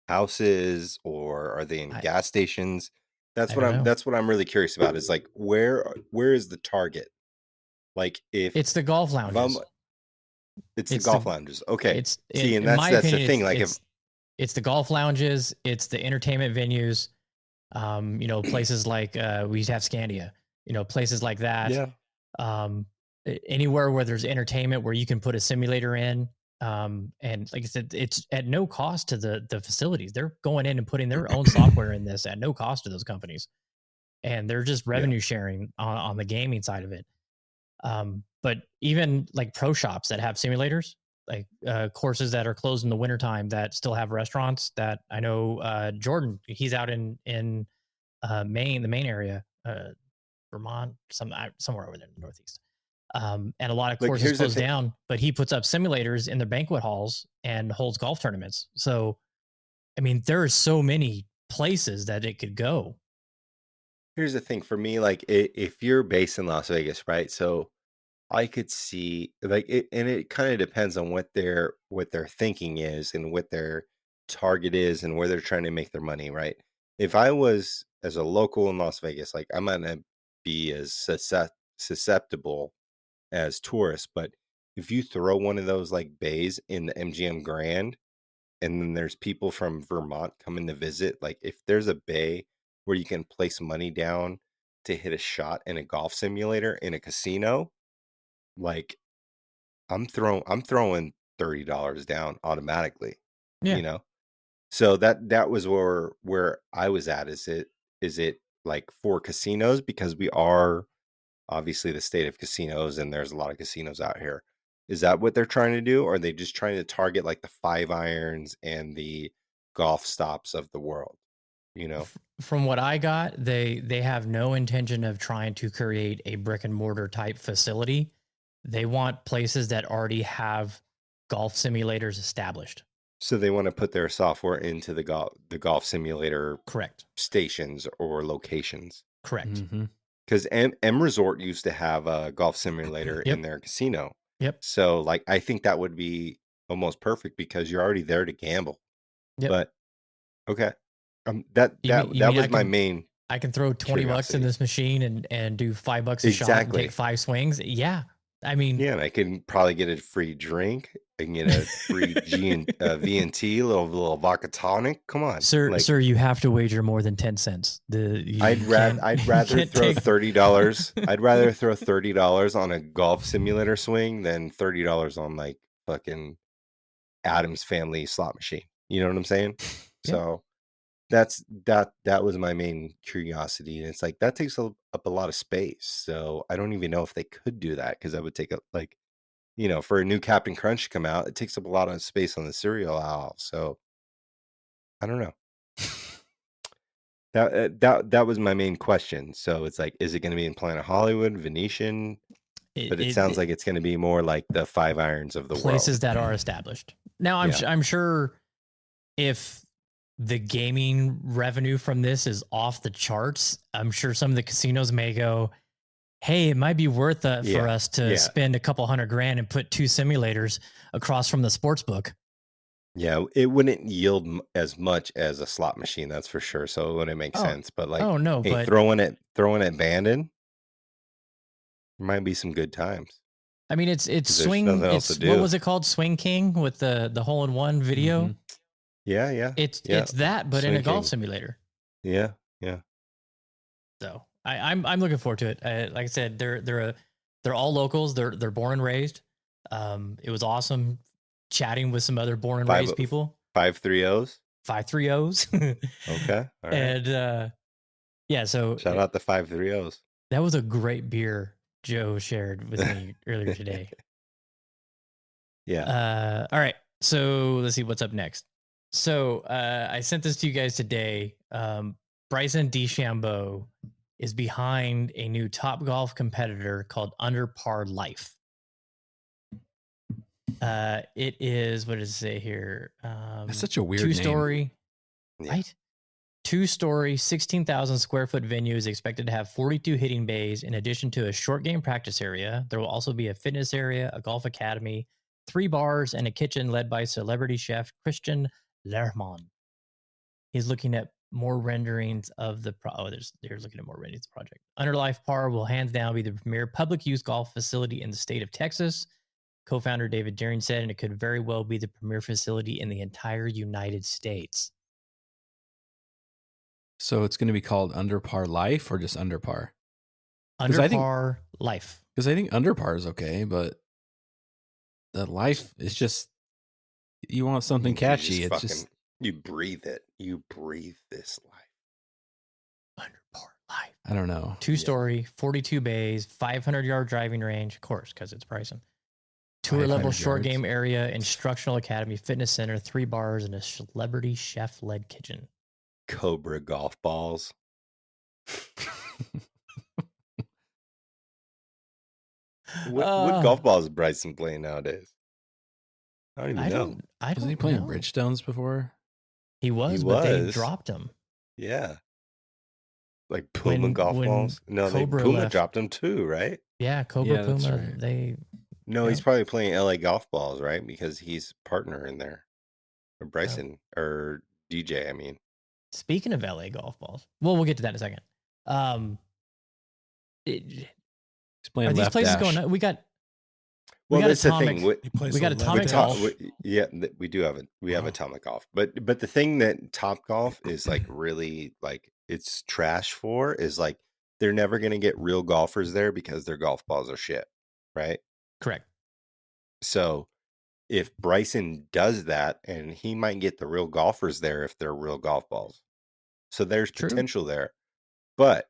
houses? Or are they in gas stations? That's what I'm really curious about. Is like where is the target? Like if it's the golf lounges. It's the golf lounges. Okay. That's the thing. Like it's the golf lounges, it's the entertainment venues. Places like we have Scandia. Places like that. Yeah. Anywhere where there's entertainment where you can put a simulator in. And like I said, it's at no cost to the facilities. They're going in and putting their own software in this at no cost to those companies. And they're just revenue sharing on the gaming side of it. But even like pro shops that have simulators, like courses that are closed in the wintertime that still have restaurants that I know Jordan, he's out in Maine, the Maine area, Vermont, somewhere over there in the Northeast. And a lot of courses close down, but he puts up simulators in the banquet halls and holds golf tournaments. So, I mean, there are so many places that it could go. Here's the thing for me, like if you're based in Las Vegas, right? So I could see like it, and it kind of depends on what their thinking is and what their target is and where they're trying to make their money, right? If I was as a local in Las Vegas, like I'm not gonna be as susceptible as tourists, but if you throw one of those like bays in the MGM Grand and then there's people from Vermont coming to visit, like if there's a bay where you can place money down to hit a shot in a golf simulator in a casino, like I'm throwing $30 down automatically. Yeah. So that was where I was at. Is it like for casinos because we are obviously the state of casinos, and there's a lot of casinos out here. Is that what they're trying to do? Or are they just trying to target like the 5-irons and the golf stops of the world? You know? From what I got, they have no intention of trying to create a brick and mortar type facility. They want places that already have golf simulators established. So they want to put their software into the golf simulator Correct. stations or locations. Correct. Mm-hmm. Because M Resort used to have a golf simulator Yep. in their casino. Yep. So like I think that would be almost perfect because you're already there to gamble. Yep. But okay. That was my main. I can throw $20 in curiosity. this machine and do $5 a shot and take 5 swings. Yeah. I mean, Yeah, and I can probably get a free drink. I can get a free V&T, little vodka tonic. Come on, sir, you have to wager more than 10 cents. I'd rather throw $30. I'd rather throw $30 on a golf simulator swing than $30 on like fucking Addams Family slot machine. You know what I'm saying? Yeah. So that was my main curiosity, and it's like that takes up a lot of space. So I don't even know if they could do that because that would take for a new Captain Crunch to come out, it takes up a lot of space on the cereal aisle. So I don't know. That was my main question. So it's like, is it going to be in Planet Hollywood, Venetian? But it sounds like it's going to be more like the 5-irons of the places world. that are established. Now I'm sure if the gaming revenue from this is off the charts, I'm sure some of the casinos may go, hey, it might be worth it for us to spend a couple $100,000 and put 2 simulators across from the sports book. Yeah, it wouldn't yield as much as a slot machine, that's for sure. So it wouldn't make sense. But like, hey, throwing it Bandon, there might be some good times. I mean, it's swing. It's what was it called? Swing King with the hole-in-one video. Mm-hmm. Yeah. It's that, but Swing in a golf simulator. Yeah. So I'm looking forward to it. Like I said, they're all locals. They're born and raised. It was awesome chatting with some other born and raised people. 530s. 530s. Okay. All right. And so shout out the 530s. That was a great beer Joe shared with me earlier today. Yeah. All right. So let's see what's up next. So I sent this to you guys today. Bryson DeChambeau is behind a new Top Golf competitor called Underpar Life. It is, what does it say here? That's such a weird 2-story, name. Right? 2-story, 16,000 square foot venue is expected to have 42 hitting bays in addition to a short game practice area. There will also be a fitness area, a golf academy, 3 bars, and a kitchen led by celebrity chef Christian Lerman. He's looking at more renderings of the they're looking at more renderings of the project. Underpar will hands down be the premier public use golf facility in the state of Texas. Co-founder David Deering said, and it could very well be the premier facility in the entire United States. So it's going to be called Underpar Life or just Underpar? Underpar Life. Because I think Underpar is okay, but the Life is just, you want something catchy. It's just you breathe it. You breathe this life. Underpar Life. I don't know. 2-story, 42 bays, 500-yard driving range, of course, because it's Bryson. Tour level short game area, instructional academy, fitness center, 3 bars, and a celebrity chef led kitchen. Cobra golf balls. What golf balls is Bryson playing nowadays? I don't even know. Wasn't he playing Bridgestones before? He was, but they dropped him. Yeah. Like Puma golf balls? No, Puma dropped them too, right? Yeah, Cobra Puma. Right. He's probably playing LA golf balls, right? Because he's partner in there. Or Bryson, or DJ, I mean. Speaking of LA golf balls, we'll get to that in a second. He's playing left places dash. Going. We got. That's the thing. We got Atomic Golf. We do have Atomic Golf, but the thing that Top Golf is like really like it's trash for is like they're never going to get real golfers there because their golf balls are shit, right? Correct. So if Bryson does that, and he might get the real golfers there if they're real golf balls. So there's potential there. But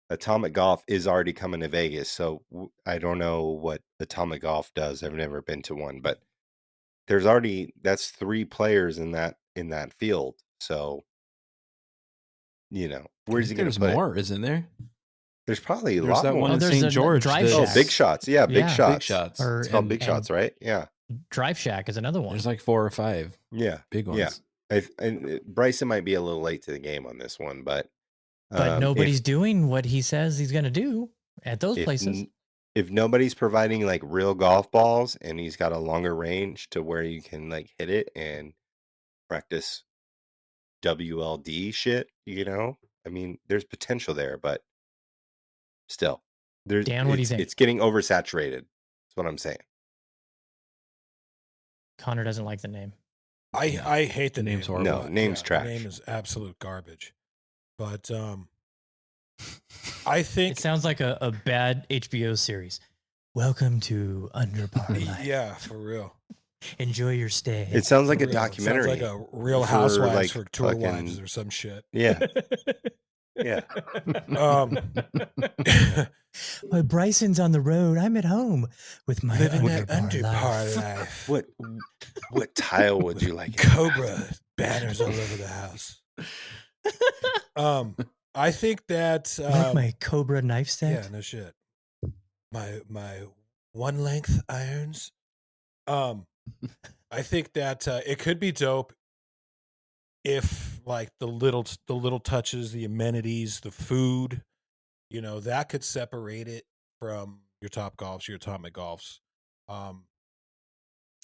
Atomic Golf is already coming to Vegas, so I don't know what Atomic Golf does. I've never been to one, but that's 3 players in that field. So, where's he going There's to put more, isn't there? There's probably a There's lot that more. one in there's St. a George. Drive that's- Oh, Shack. Big Shots. Yeah, Big Yeah. Shots. Big Shots. Or- It's called and- Big Shots, right? Yeah. Drive Shack is another one. There's like 4 or 5 Yeah. big ones. Yeah. Bryson might be a little late to the game on this one, but nobody's doing what he says he's going to do at those places. If nobody's providing like real golf balls and he's got a longer range to where you can like hit it and practice WLD shit, I mean, there's potential there, but still, Dan, what do you think? It's getting oversaturated. That's what I'm saying. Connor doesn't like the name. I hate the name's name. horrible. No, name's The trash. name is absolute garbage. But I think It sounds like a bad HBO series. Welcome to Underpar Life. yeah, for real. Enjoy your stay. It sounds like For a real. It sounds sounds like a Real for, Housewives like, for tour fucking- wives or some shit. Yeah. Yeah. My Bryson's on the road. I'm at home with my Living that Underpar Underpar life. life. What tile would you like? Cobra banners all over the house. I think that Like my Cobra knife set. yeah, no shit. My one length irons. I think that it could be dope if like the little touches, the amenities, the food, that could separate it from your Top Golfs, your Atomic Golfs.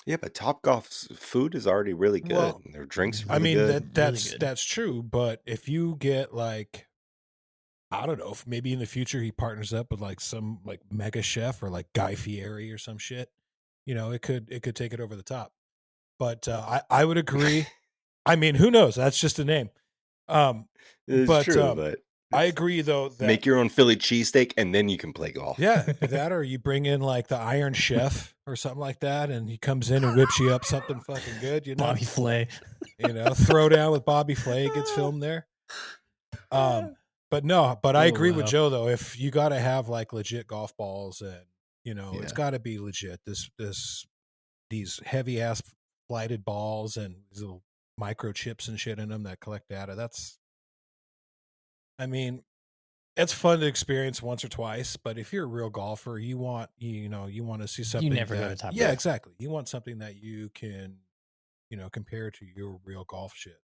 Yeah, but Top Golf's food is already really good. Well, and their drinks are I really mean good. good. that's true, but if you get like, I don't know, if maybe in the future he partners up with like some like mega chef or like Guy Fieri or some shit, it could take it over the top. But I would agree. I mean, who knows? That's just a name. It's but, true, but I agree though that make your own Philly cheesesteak and then you can play golf. yeah, that or you bring in like the Iron Chef or something like that, and he comes in and whips you up something fucking good, Bobby Flay. Throw down with Bobby Flay gets filmed there. But I agree with wow. Joe though. If you got to have like legit golf balls, and it's got to be legit. These heavy ass flighted balls and these little microchips and shit in them that collect data. I mean, it's fun to experience once or twice, but if you're a real golfer, you want to see something. You never go to Top Yeah, Golf. exactly. You want something that you can, compare to your real golf shit.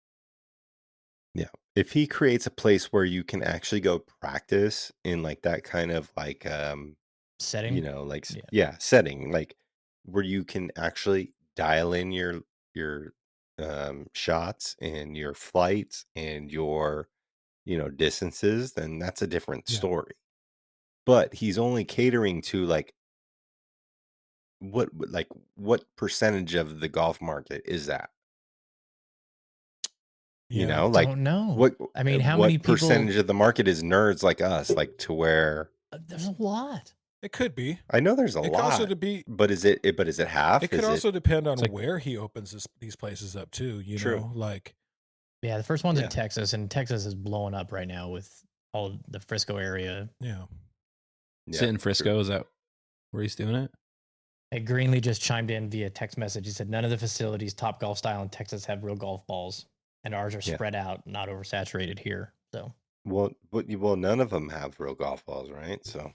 Yeah. If he creates a place where you can actually go practice in like that kind of like Setting. setting, like where you can actually dial in your shots and your flights and your distances, then that's a different Yeah. story. But he's only catering to like what percentage of the golf market is that? Don't know. What I mean, how what many people? percentage of the market is nerds like us, like to where There's a lot. It could be. I know there's a It could lot, also to be. but is it half? It could Is also depend on like- where he opens these places up too. True. Like Yeah, the first one's Yeah. in Texas, and Texas is blowing up right now with all the Frisco area. yeah. Yeah, Sit in true. Frisco, is that where he's doing it? Hey, Greenlee just chimed in via text message. He said none of the facilities Top Golf style in Texas have real golf balls, and ours are Yeah. spread out, not oversaturated here. So Well, none of them have real golf balls, right? So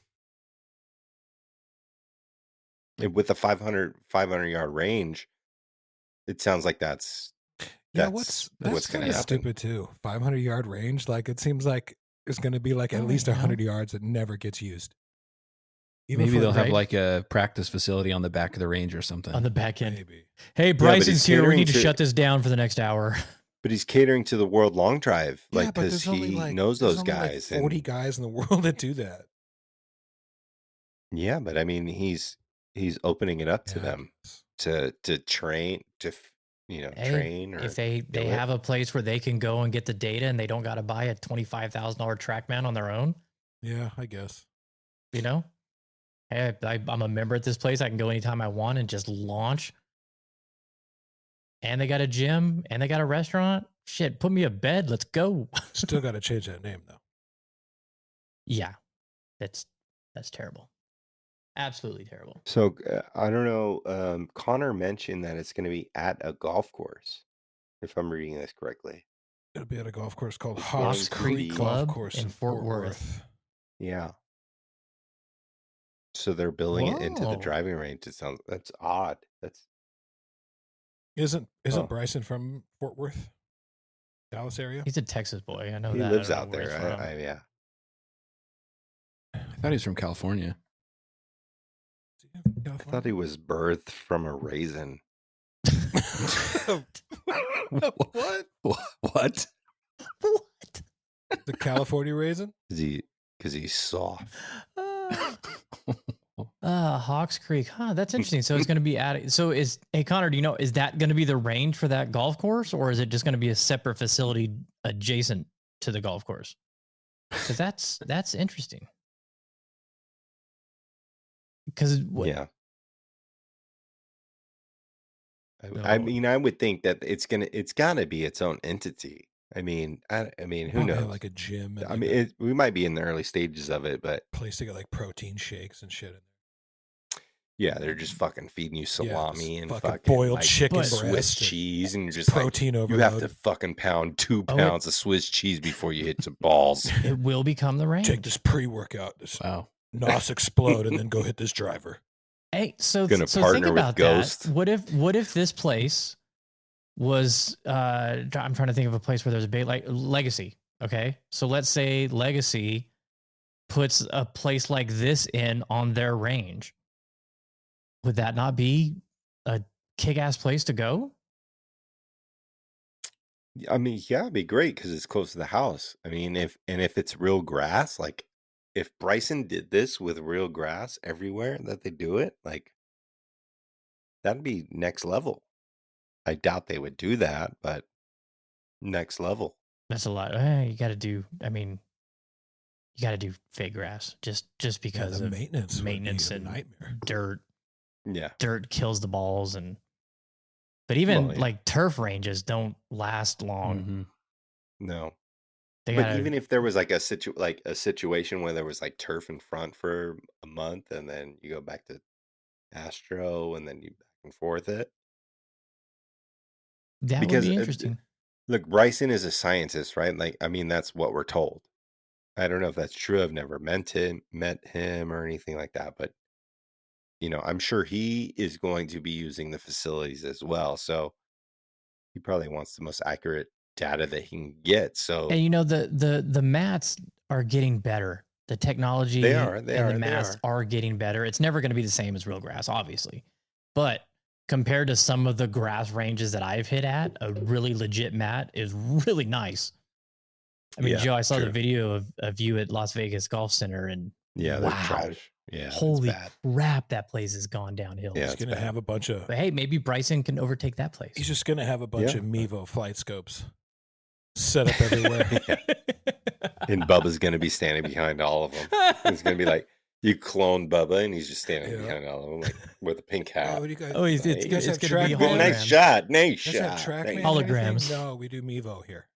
with a 500 yard range, it sounds like that's That's what's kind going of to happen. stupid too. 500 yard range. Like it seems like it's going to be like at Oh, least yeah. 100 yards that never gets used. Even Maybe for- they'll have right? like a practice facility on the back of the range or something. on the back end. maybe. Hey, but Bryson's he's here. We catering need to to- shut this down for the next hour. But he's catering to the World Long Drive, Yeah, like but because there's only, he like- knows there's those only, like, guys. 40 and guys in the world that do that. yeah, but I mean, he's opening it up to Yeah. them to train Hey, train or if they do it. have a place where they can go and get the data, and they don't got to buy a $25,000 TrackMan on their own, Yeah, I guess. Hey, I'm a member at this place. I can go anytime I want and just launch. And they got a gym, and they got a restaurant. Shit, put me a bed. Let's go. Still got to change that name though. Yeah, That's terrible. Absolutely terrible. So I don't know. Connor mentioned that it's going to be at a golf course, if I'm reading this correctly. It'll be at a golf course called It's Hawks going to Creek be- Golf Club Course in Fort Worth. Yeah. So they're building it into the Whoa. driving range. It sounds that's odd. That's Isn't Oh. Bryson from Fort Worth, Dallas area? He's a Texas boy. I know he that. lives I don't out know where there. he's from. Yeah. I thought he was from California. I thought he was birthed from a raisin. What? What? What? The California raisin? Because he's soft. Hawks Creek. Huh, that's interesting. So it's going to be at. So hey Connor, do you know, is that going to be the range for that golf course, or is it just going to be a separate facility adjacent to the golf course? Because that's interesting. Because Yeah. I mean, I would think that it's gotta be its own entity. I mean, who Probably knows? like a gym. And I mean, we might be in the early stages of it, but place to get like protein shakes and shit in there. yeah, they're just fucking feeding you salami and fucking fucking boiled like, chicken But- Swiss breast and cheese, and you're just like, protein you overload. have to fucking pound 2 Oh, pounds of Swiss cheese before you hit some balls. it will become the range. take this pre-workout, this Wow. nos explode, and then go hit this driver. Hey, so Gonna so partner think with about Ghost. that. What if this place was I'm trying to think of a place where there's a big like Legacy. Okay, so let's say Legacy puts a place like this in on their range. Would that not be a kick-ass place to go? I mean, yeah, it'd be great because it's close to the house. I mean, if it's real grass, like if Bryson did this with real grass everywhere that they do it, like that'd be next level. I doubt they would do that, but next level. That's a lot. You got to do. I mean, you got to do fake grass just because the of maintenance would be maintenance a and nightmare. dirt. Yeah. Dirt kills the balls, but even Well, yeah. like turf ranges don't last long. Mhm. No. They But gotta, even if there was like a situation where there was like turf in front for a month and then you go back to Astro and then you back and forth it. that because, would be interesting. Look, Bryson is a scientist, right? Like, I mean, that's what we're told. I don't know if that's true. I've never met him or anything like that, but I'm sure he is going to be using the facilities as well. So he probably wants the most accurate data that he can get. So And the mats are getting better. The technology They are, and they the are, they mats are getting better. It's never going to be the same as real grass, obviously, but compared to some of the grass ranges that I've hit at, a really legit mat is really nice. I mean, Yeah, Joe, I saw the true. video of you at Las Vegas Golf Center, and yeah, they're wow, trash. Yeah, it's holy bad. crap, that place has gone downhill. Yeah, He's it's gonna bad. have a bunch of. But hey, maybe Bryson can overtake that place. He's just gonna have a bunch Yeah. of Mevo flight scopes set up everywhere. And Bubba's gonna be standing behind all of them. It's gonna be like you clone Bubba, and he's just standing Yeah. behind all of them, like with a pink hat. what do you guys? Oh, it's you gonna guys have be track Well, man? hologram. nice shot, nice You guys have shot. track Thank man you. or anything? Holograms. No, we do Mevo here.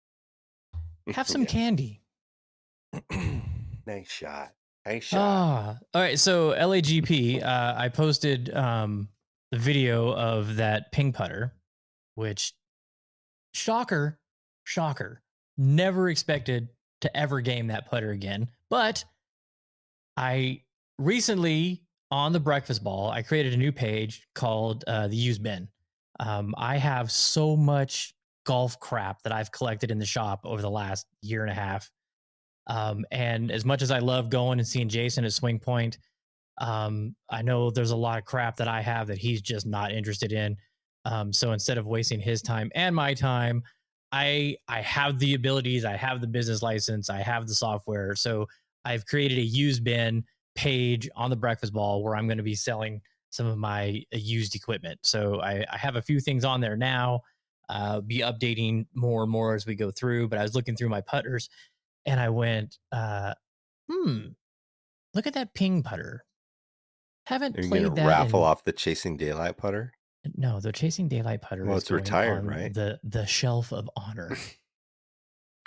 Have some Yeah. candy. Nice shot. Nice shot. All right. So LAGP, I posted the video of that ping putter, which shocker, never expected to ever game that putter again. But I recently on the breakfast ball, I created a new page called the Used Bin. I have so much golf crap that I've collected in the shop over the last year and a half. And as much as I love going and seeing Jason at Swing Point, I know there's a lot of crap that I have that he's just not interested in. So instead of wasting his time and my time, I have the abilities, I have the business license, I have the software. So I've created a used bin page on the breakfast ball where I'm going to be selling some of my used equipment. So I have a few things on there now. Be updating more and more as we go through. But I was looking through my putters. And I went, look at that ping putter. Haven't Are you played gonna that. raffle off the Chasing Daylight putter? No, the Chasing Daylight putter Well, is it's going retired, on right? the shelf of honor.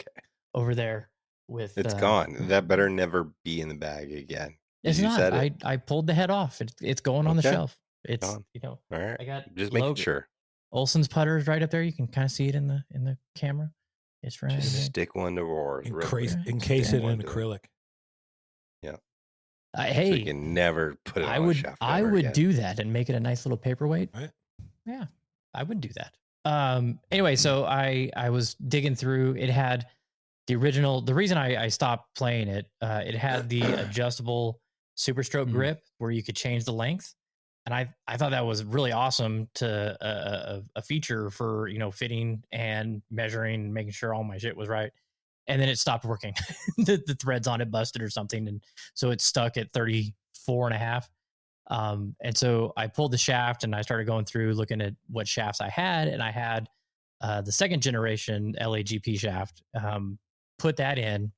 Okay. Over there with It's gone. That better never be in the bag again. It's You not. said it. I pulled the head off. It's going on the Okay. shelf. It's Gone. All right. I got Just making sure. Olsen's putters right up there. You can kind of see it in the camera. It's right. Just there. stick one to Roars. real quick. Encase Stick it one in to acrylic. Yeah. So Hey, you can never put it on I a would shaft. I ever would again. do that and make it a nice little paperweight. Right. Yeah, I would do that. Anyway, so I was digging through. It had the original. The reason I stopped playing it, it had the adjustable Super Stroke grip where you could change the length, and I thought that was really awesome to a feature for fitting and measuring, and making sure all my shit was right. And then it stopped working. the threads on it busted or something, and so it's stuck at 34.5. And so I pulled the shaft and I started going through looking at what shafts I had, and I had the second generation LAGP shaft. Put that in.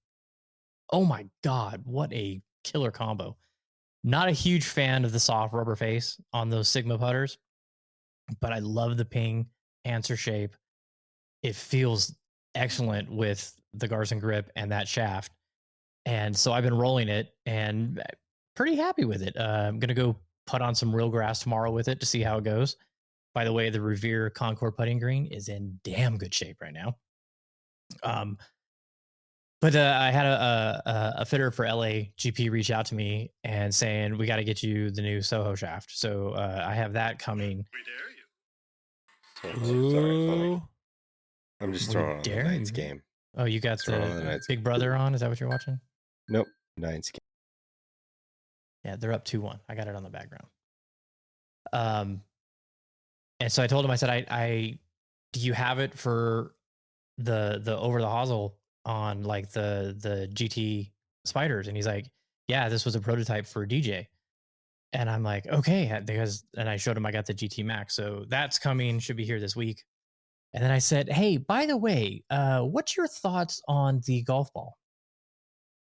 Oh my God, what a killer combo. Not a huge fan of the soft rubber face on those Sigma putters, but I love the ping answer shape. It feels excellent with the Garson grip and that shaft. And so I've been rolling it and pretty happy with it. I'm going to go putt on some real grass tomorrow with it to see how it goes. By the way, the Revere Concord putting green is in damn good shape right now. But I had a fitter for LA GP reach out to me and saying, we got to get you the new Soho shaft. So I have that coming. We dare you. Sorry, I'm just We throwing on the dare Knights you. game. Oh, you got the Big Brother on? Is that what you're watching? Nope. Knights game. Yeah, they're up 2-1. I got it on the background. And so I told him, I said, I do you have it for the over the hosel on like the GT spiders? And he's like, yeah, this was a prototype for DJ. And I'm like, okay, and I showed him I got the GT Max. So that's coming, should be here this week. And then I said, hey, by the way, what's your thoughts on the golf ball?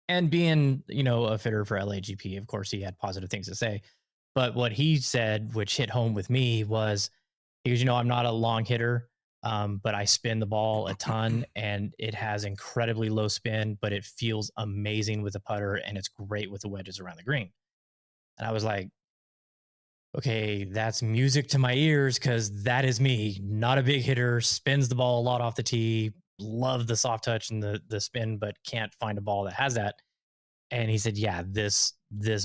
And being, a fitter for LAGP, of course, he had positive things to say. But what he said, which hit home with me, was, because, I'm not a long hitter, but I spin the ball a ton and it has incredibly low spin, but it feels amazing with the putter and it's great with the wedges around the green. And I was like, okay, that's music to my ears, because that is me. Not a big hitter, spins the ball a lot off the tee, love the soft touch and the spin, but can't find a ball that has that. And he said, yeah, this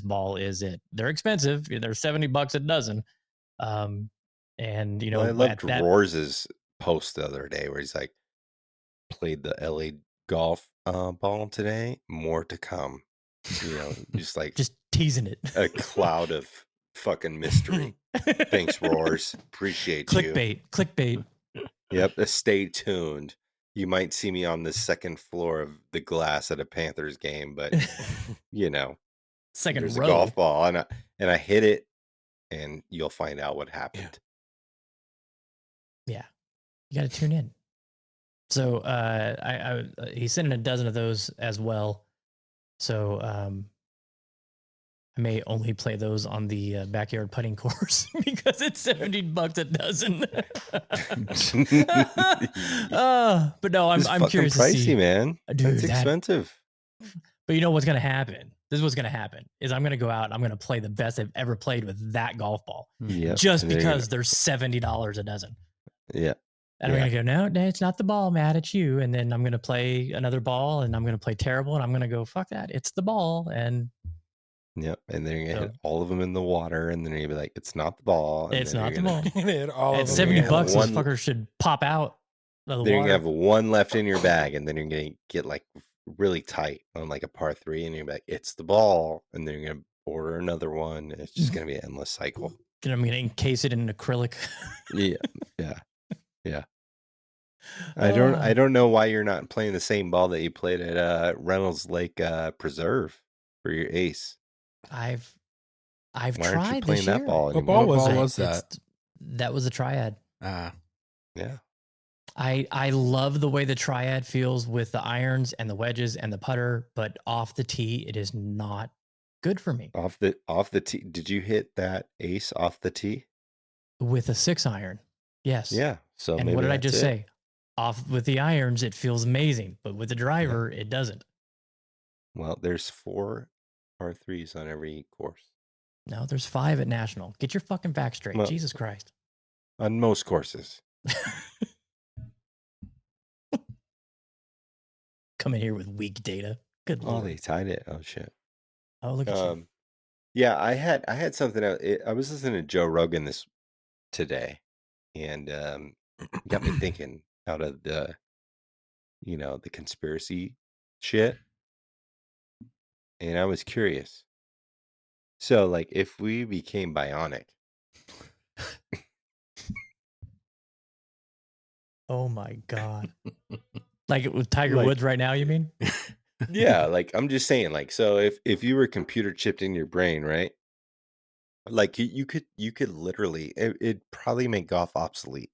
ball is it. They're expensive. They're $70 a dozen. And I loved Roars's post the other day where he's like, played the LA golf ball today. More to come. Just teasing it. A cloud of fucking mystery. Thanks, Roars. Appreciate you. Clickbait. Yep. Stay tuned. You might see me on the second floor of the glass at a Panthers game, but second there's row. a golf ball and I hit it, and you'll find out what happened. Yeah, you got to tune in. So he sent in a dozen of those as well. So I may only play those on the backyard putting course because it's $70 a dozen. But no, I'm curious to see, man. Dude, that's expensive. But you know what's going to happen? This is what's going to happen is I'm going to go out and I'm going to play the best I've ever played with that golf ball. Yep. Just because they're $70 a dozen. Yeah. And I'm going to go, no, it's not the ball, Matt, it's you. And then I'm going to play another ball and I'm going to play terrible. And I'm going to go, fuck that. It's the ball. And yep. And then you're going to hit all of them in the water. And then you're going to be like, it's not the ball. And it's not the ball. At $70, those fuckers should pop out of the water. Then you're going to have one left in your bag. And then you're going to get like really tight on like a par 3. And you're like, it's the ball. And then you're going to order another one. It's just going to be an endless cycle. I'm going to encase it in acrylic. Yeah. I don't know why you're not playing the same ball that you played at Reynolds Lake Preserve for your ace. I've why tried aren't you playing that ball What anymore? ball was that? That was a Triad. Yeah. I love the way the Triad feels with the irons and the wedges and the putter, but off the tee, it is not good for me. Off the tee. Did you hit that ace off the tee? With a 6-iron. Yes. Yeah. So and what did I just say? Off with the irons, it feels amazing, but with the driver, it doesn't. Well, there's 4 par 3s on every course. No, there's 5 at National. Get your fucking back straight. Well- Jesus Christ. On most courses. Coming here with weak data. Good Oh, lord. they tied it. Oh shit. Oh, look at you. Yeah, I had something else. I was listening to Joe Rogan today, and it got me thinking out of the conspiracy shit, and I was curious. So, like, if we became bionic, Oh my god. Like with Tiger Like- Woods right now, you mean? yeah, like I'm just saying, like, so if you were computer chipped in your brain, right? Like you could literally, it'd probably make golf obsolete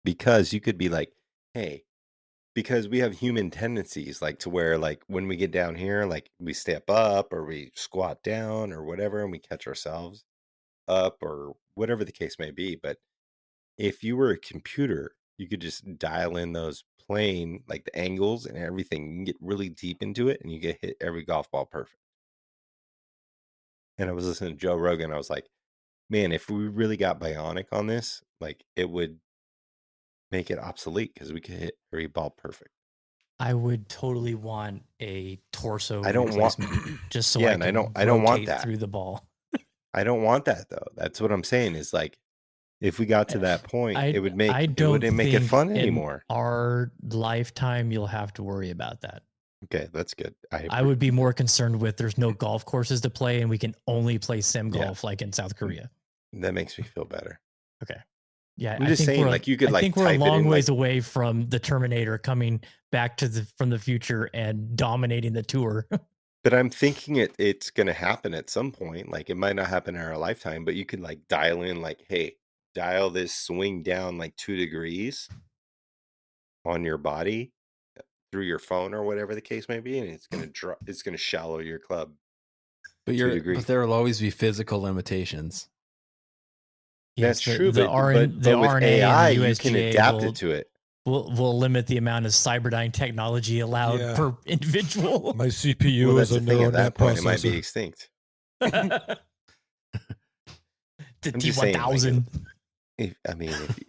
because you could be like, hey, because we have human tendencies, like to where, like, when we get down here, like we step up or we squat down or whatever, and we catch ourselves up or whatever the case may be. But if you were a computer, you could just dial in those plane, like the angles and everything. You can get really deep into it and you get hit every golf ball perfect. And I was listening to Joe Rogan. I was like, man, if we really got bionic on this, like it would make it obsolete because we could hit every ball perfect. I would totally want a torso I don't want- replacement just so Yeah, I and can I don't want rotate that. through the ball. I don't want that though. That's what I'm saying is, like, if we got to that point, it wouldn't make it fun anymore. In our lifetime, you'll have to worry about that. Okay, that's good. I would be more concerned with there's no golf courses to play and we can only play sim Yeah. golf like in South Korea. That makes me feel better. Okay. Yeah, I'm just saying, like, you could, I like, think we're a type it long in, ways like- away from the Terminator coming back from the future and dominating the tour. But I'm thinking it's going to happen at some point. Like, it might not happen in our lifetime, but you could, like, dial in, like, hey, dial this swing down like 2 degrees on your body through your phone or whatever the case may be, and it's going to drop. It's going to shallow your club. But 2 degrees. but there will always be physical limitations. That's Yes, true, The but RNA with AI, and the you can USGA adapt it to it. will limit the amount of Cyberdyne technology allowed Yeah. per individual. My CPU Well, is that's a the thing. neural At that net point, it might be processor. extinct. The I'm just saying, like, T1000.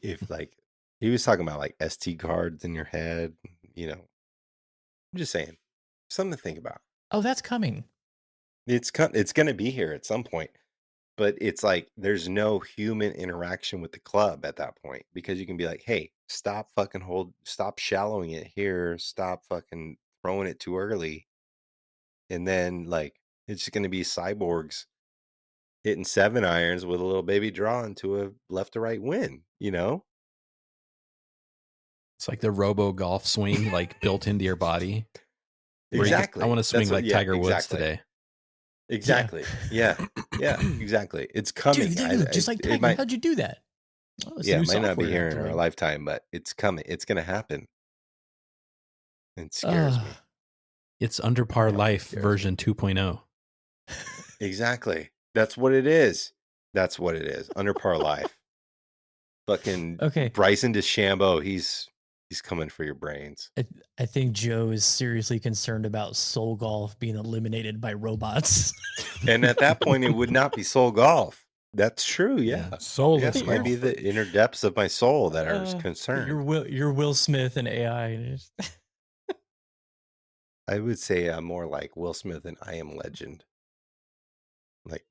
if like he was talking about, like, SD cards in your head, I'm just saying, something to think about. Oh, that's coming. It's going to be here at some point, but it's like there's no human interaction with the club at that point because you can be like, hey, stop shallowing it here, stop fucking throwing it too early, and then, like, it's just going to be cyborgs hitting 7-irons with a little baby draw into a left to right win. It's like the robo golf swing, like built into your body. Where you Exactly. I want to swing That's what- like yeah, Tiger Woods exactly. today. Exactly. Yeah. Yeah. Exactly. It's coming. Dude, you look just like it Tiger. might, How'd you do that? Oh, it's yeah, new it might not be software here in our upgrade. lifetime, but it's coming. It's going to happen. It scares me. It's Underpar Yeah, Life scares me. version 2.0. Exactly. That's what it is. That's what it is. Underpar Life. Fucking Okay. Bryson DeChambeau. He's coming for your brains. I think Joe is seriously concerned about soul golf being eliminated by robots. And at that point, it would not be soul golf. That's true. Yeah. Soulless Yes, it might be golf. the inner depths of my soul that are concerned. You're Will Smith and AI. I would say I'm more like Will Smith and I Am Legend. Like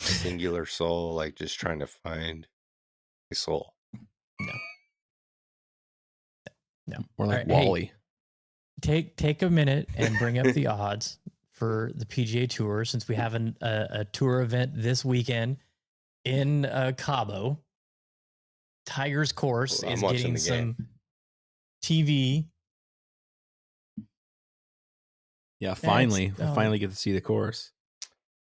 singular soul, like just trying to find a soul. No. More like All right, hey, Wally. Take a minute and bring up the odds for the PGA Tour since we have a tour event this weekend in Cabo. Tiger's course Well, I'm is watching getting the game. some TV. Yeah, finally, oh. finally get to see the course.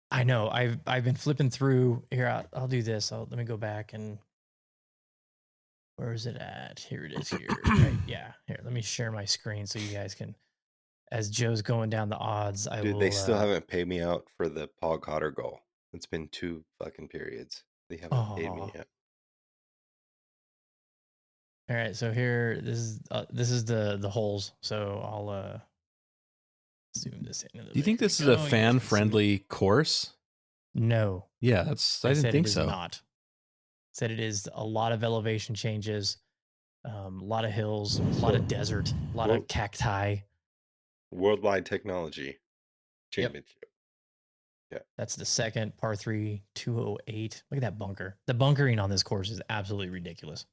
I know. I've been flipping through here. I'll do this. Let me go back and where is it at? Here it is. Here, right? Yeah. Here, let me share my screen so you guys can. As Joe's going down the odds, Dude, they still haven't paid me out for the Paul Cotter goal. It's been 2 fucking periods. They haven't paid me yet. All right, so here this is the holes. So I'll zoom this in. Do you think this is a fan-friendly course? No. Yeah, I didn't said think it is so. not. Said it is a lot of elevation changes, a lot of hills, a lot of desert, a lot of cacti. Worldwide Technology Championship. That's the second par 3, 208. Look at that bunker. The bunkering on this course is absolutely ridiculous.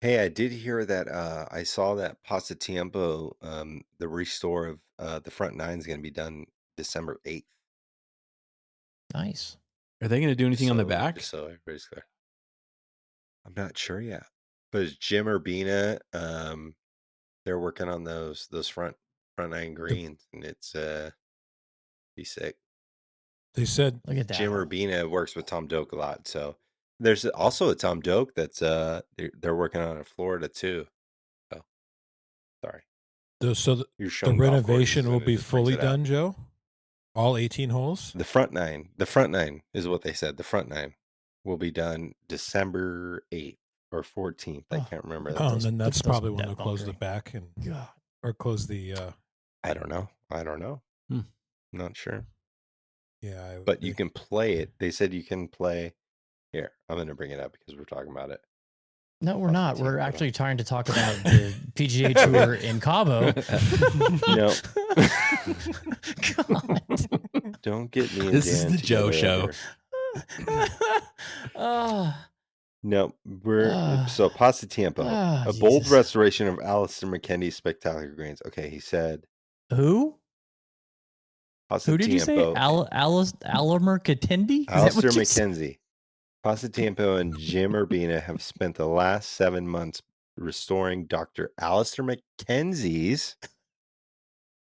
Hey, I did hear that I saw that Pasatiempo, the restore of the front nine is going to be done December 8th. Nice. Are they going to do anything on the back? Just so everybody's clear. I'm not sure yet. But it's Jim Urbina, they're working on those front nine greens, and it's be sick. They said Look at that. Jim Urbina works with Tom Doak a lot, so there's also a Tom Doak that's they're working on in Florida too. Oh, sorry. So the renovation will be fully done, Joe? All 18 holes? The front nine is what they said. The front nine will be done December 8th or 14th. I can't remember. Oh, and then that's probably when they'll close the back or close the. I don't know. Not sure. Yeah, but you can play it. They said you can play. Here, I'm going to bring it up because we're talking about it. No, we're not. We're actually trying to talk about the PGA Tour in Cabo. No. God. Don't get me. This is the Joe Show. No, we're so Pasatiempo, a bold restoration of Alistair McKendy's spectacular greens. Okay, he said. Who? Pasatiempo. Who did you say? Alimer Katendi? Alistair McKenzie. Pasatiempo and Jim Urbina have spent the last 7 months restoring Dr. Alistair McKenzie's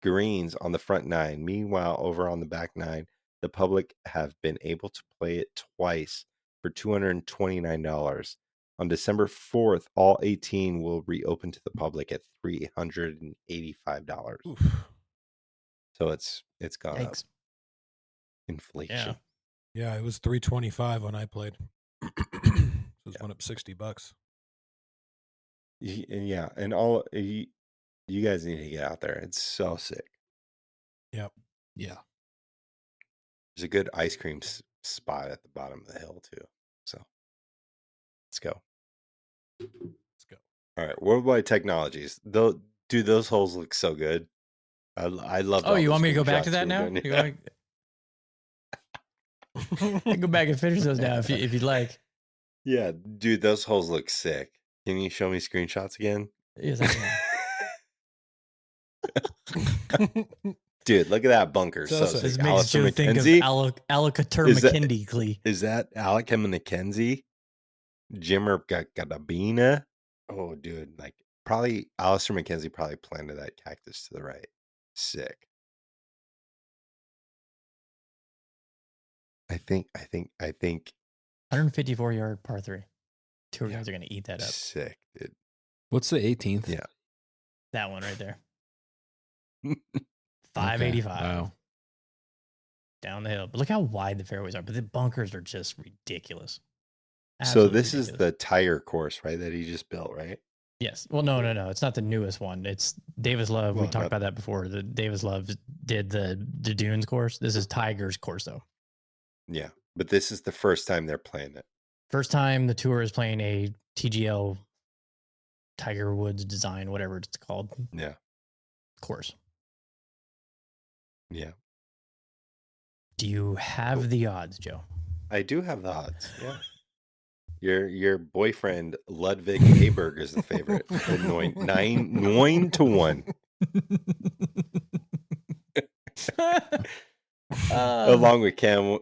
greens on the front nine. Meanwhile, over on the back nine, the public have been able to play it twice for $229. On December 4th, all 18 will reopen to the public at $385. Oof. So it's gone up. Inflation. Yeah, it was $325 when I played. So it went up $60. Yeah, and all you guys need to get out there. It's so sick. Yep. Yeah. There's a good ice cream spot at the bottom of the hill too. So let's go. All right, Worldwide Technologies. Dude, those holes look so good. I love. Oh, you want me to go back to that now? You want I can go back and finish those now if you'd like. Yeah, dude, those holes look sick. Can you show me screenshots again? Yes, I can. Dude, look at that bunker. So this makes you think of Alicatur McKinley. Is that Alec McKenzie? Jimmer Gadabina? Oh, dude, like probably Alistair McKenzie probably planted that cactus to the right. Sick. I think 154-yard par 3. Two guys are going to eat that up. Sick, dude. What's the 18th? Yeah. That one right there. 585. Okay. Wow. Down the hill. But look how wide the fairways are. But the bunkers are just ridiculous. Absolutely so this ridiculous. Is the tire course, right? That he just built, right? Yes. Well, no. It's not the newest one. It's Davis Love. We talked about that before. The Davis Love did the Dunes course. This is Tiger's course, though. Yeah. But this is the first time they're playing it. First time the tour is playing a TGL Tiger Woods design, whatever it's called. Yeah. Course. Yeah. Do you have the odds, Joe? I do have the odds. Yeah. Your boyfriend Ludwig Haberg is the favorite. 9 to 1. Along with Cam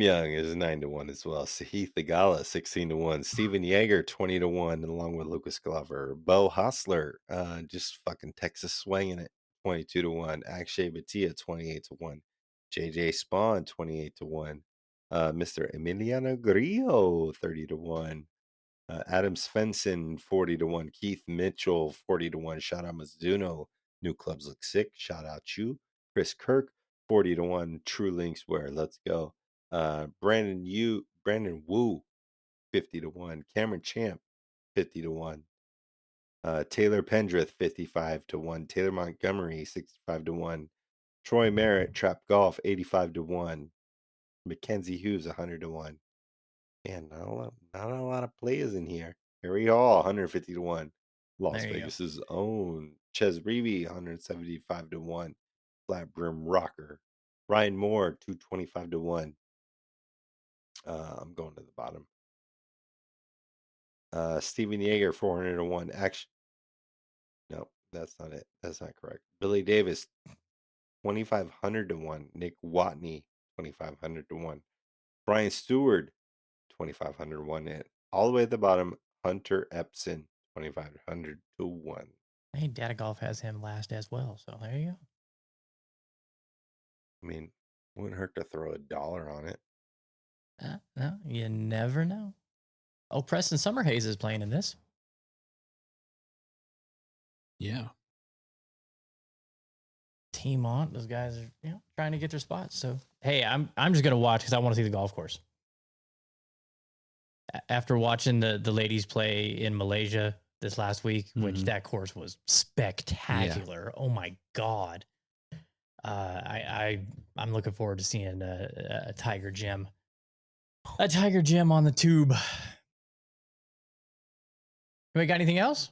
Young is 9 to 1 as well. Sahith Theegala 16 to 1. Steven Yeager 20 to 1, along with Lucas Glover. Bo Hostler, just fucking Texas swinging it 22 to 1. Akshay Bhatia 28 to 1. JJ Spawn 28 to 1. Mr. Emiliano Grillo 30 to 1. Adam Svensson 40 to 1. Keith Mitchell 40 to 1. Shout out Mizuno. New clubs look sick. Shout out you. Chris Kirk 40 to 1. True Links Wear. Let's go. Brandon Wu 50 to 1. Cameron Champ 50 to 1. Taylor Pendrith 55-1. Taylor Montgomery 65-1. Troy Merritt Trap Golf 85-1. Mackenzie Hughes 100-1. Man, not a lot of players in here. Harry Hall 150-1. Las There you go. Vegas's own Ches Reavy 175-1. Flat Brim Rocker. Ryan Moore 225-1. I'm going to the bottom. Steven Yeager 400-1. Action. No, that's not it. That's not correct. Billy Davis 2,500-1. Nick Watney 2,500-1. Brian Stewart 2,500-1. And all the way at the bottom, Hunter Epson 2,500-1. Hey, Data Golf has him last as well. So there you go. I mean, wouldn't hurt to throw $1 on it. No, you never know. Oh, Preston Summerhaze is playing in this. Yeah. Team on. Those guys are trying to get their spots. So hey, I'm just gonna watch because I want to see the golf course. After watching the ladies play in Malaysia this last week, which that course was spectacular. Yeah. Oh my God. I'm looking forward to seeing a Tiger Gym. A Tiger Gym on the tube. We got anything else?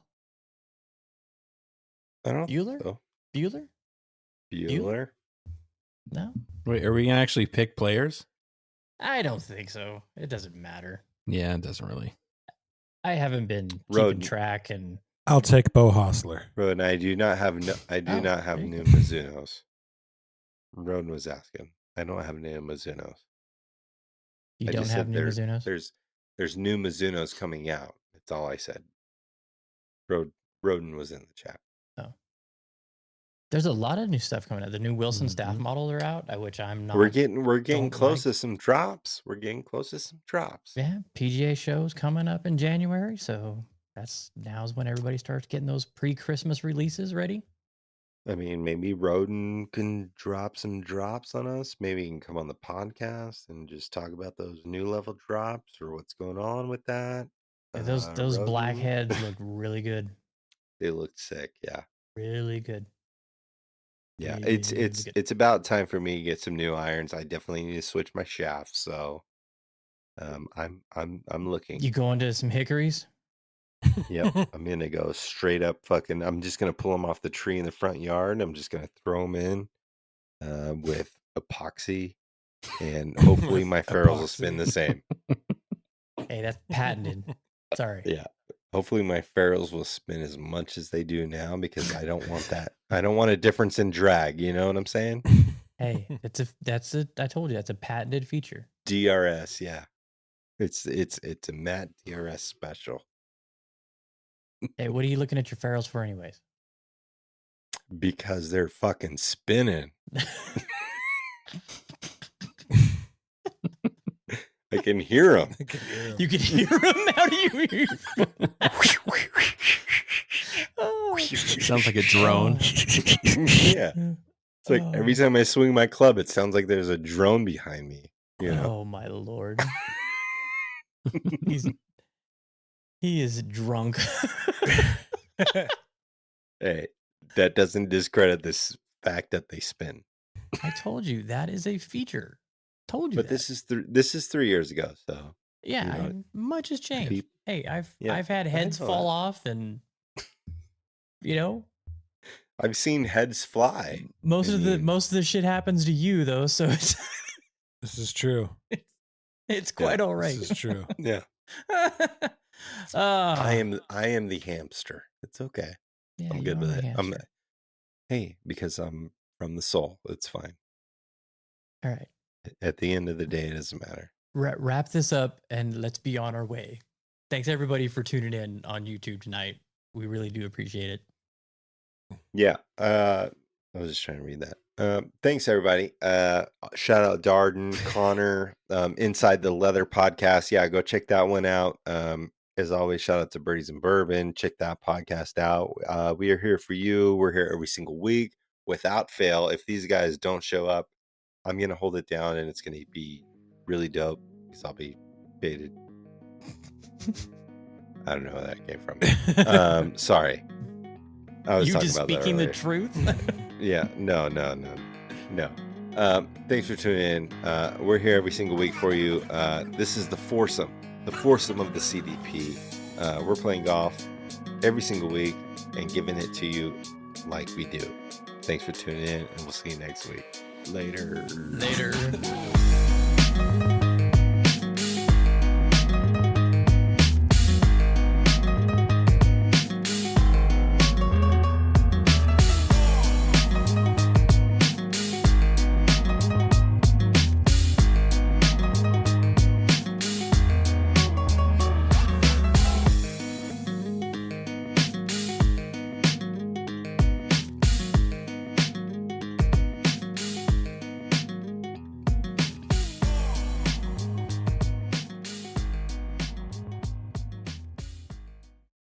I don't Bueller? So. Bueller? No. Wait, are we gonna actually pick players? I don't think so. It doesn't matter. Yeah, it doesn't really. I haven't been keeping track, and I'll take Bo Hostler. Roden, I do not have new Mizunos. Roden was asking. I don't have new Mizunos. You don't have new Mizunos? There's new Mizunos coming out. That's all I said. Roden was in the chat. Oh. There's a lot of new stuff coming out. The new Wilson staff models are out, which I'm not. We're getting close to some drops. Yeah, PGA shows coming up in January, so now's when everybody starts getting those pre-Christmas releases ready. I mean, maybe Roden can drop some drops on us. Maybe he can come on the podcast and just talk about those new level drops or what's going on with that. Yeah, those blackheads look really good. They looked sick, yeah. Really good. Yeah, it's about time for me to get some new irons. I definitely need to switch my shaft, so I'm looking. You going to some hickories? Yep, I'm gonna go straight up fucking. I'm just gonna pull them off the tree in the front yard. I'm just gonna throw them in with epoxy, and hopefully my ferrules will spin the same. Hey, that's patented. Sorry. Yeah, hopefully my ferrules will spin as much as they do now because I don't want that. I don't want a difference in drag. You know what I'm saying? Hey, I told you that's a patented feature. DRS, yeah. It's a Matt DRS special. Hey, what are you looking at your ferrules for anyways? Because they're fucking spinning. I can hear them. You can hear them? How do you hear them? Sounds like a drone. Yeah. It's like every time I swing my club, it sounds like there's a drone behind me. You know? Oh, my Lord. He is drunk. Hey, that doesn't discredit this fact that they spin. I told you that is a feature. Told you. But that. this is 3 years ago, so yeah, much has changed. Hey, I've had heads fall off, and I've seen heads fly. Most of the shit happens to you though, so it's this is true. It's quite all right. This is true. Yeah. I am the hamster. It's okay. Yeah, I'm good with it. Because I'm from the soul. It's fine. All right. At the end of the day, it doesn't matter. Wrap this up and let's be on our way. Thanks everybody for tuning in on YouTube tonight. We really do appreciate it. Yeah. I was just trying to read that. Thanks everybody. Shout out Darden, Connor, Inside the Leather podcast. Yeah, go check that one out. As always, shout out to Birdies and Bourbon. Check that podcast out. We are here for you. We're here every single week without fail. If these guys don't show up, I'm going to hold it down and it's going to be really dope because I'll be baited. I don't know where that came from. Sorry. I was You talking just about that speaking the earlier. truth. Yeah, no. Thanks for tuning in. We're here every single week for you. This is the foursome of the CDP. We're playing golf every single week and giving it to you like we do. Thanks for tuning in, and we'll see you next week. Later. Later.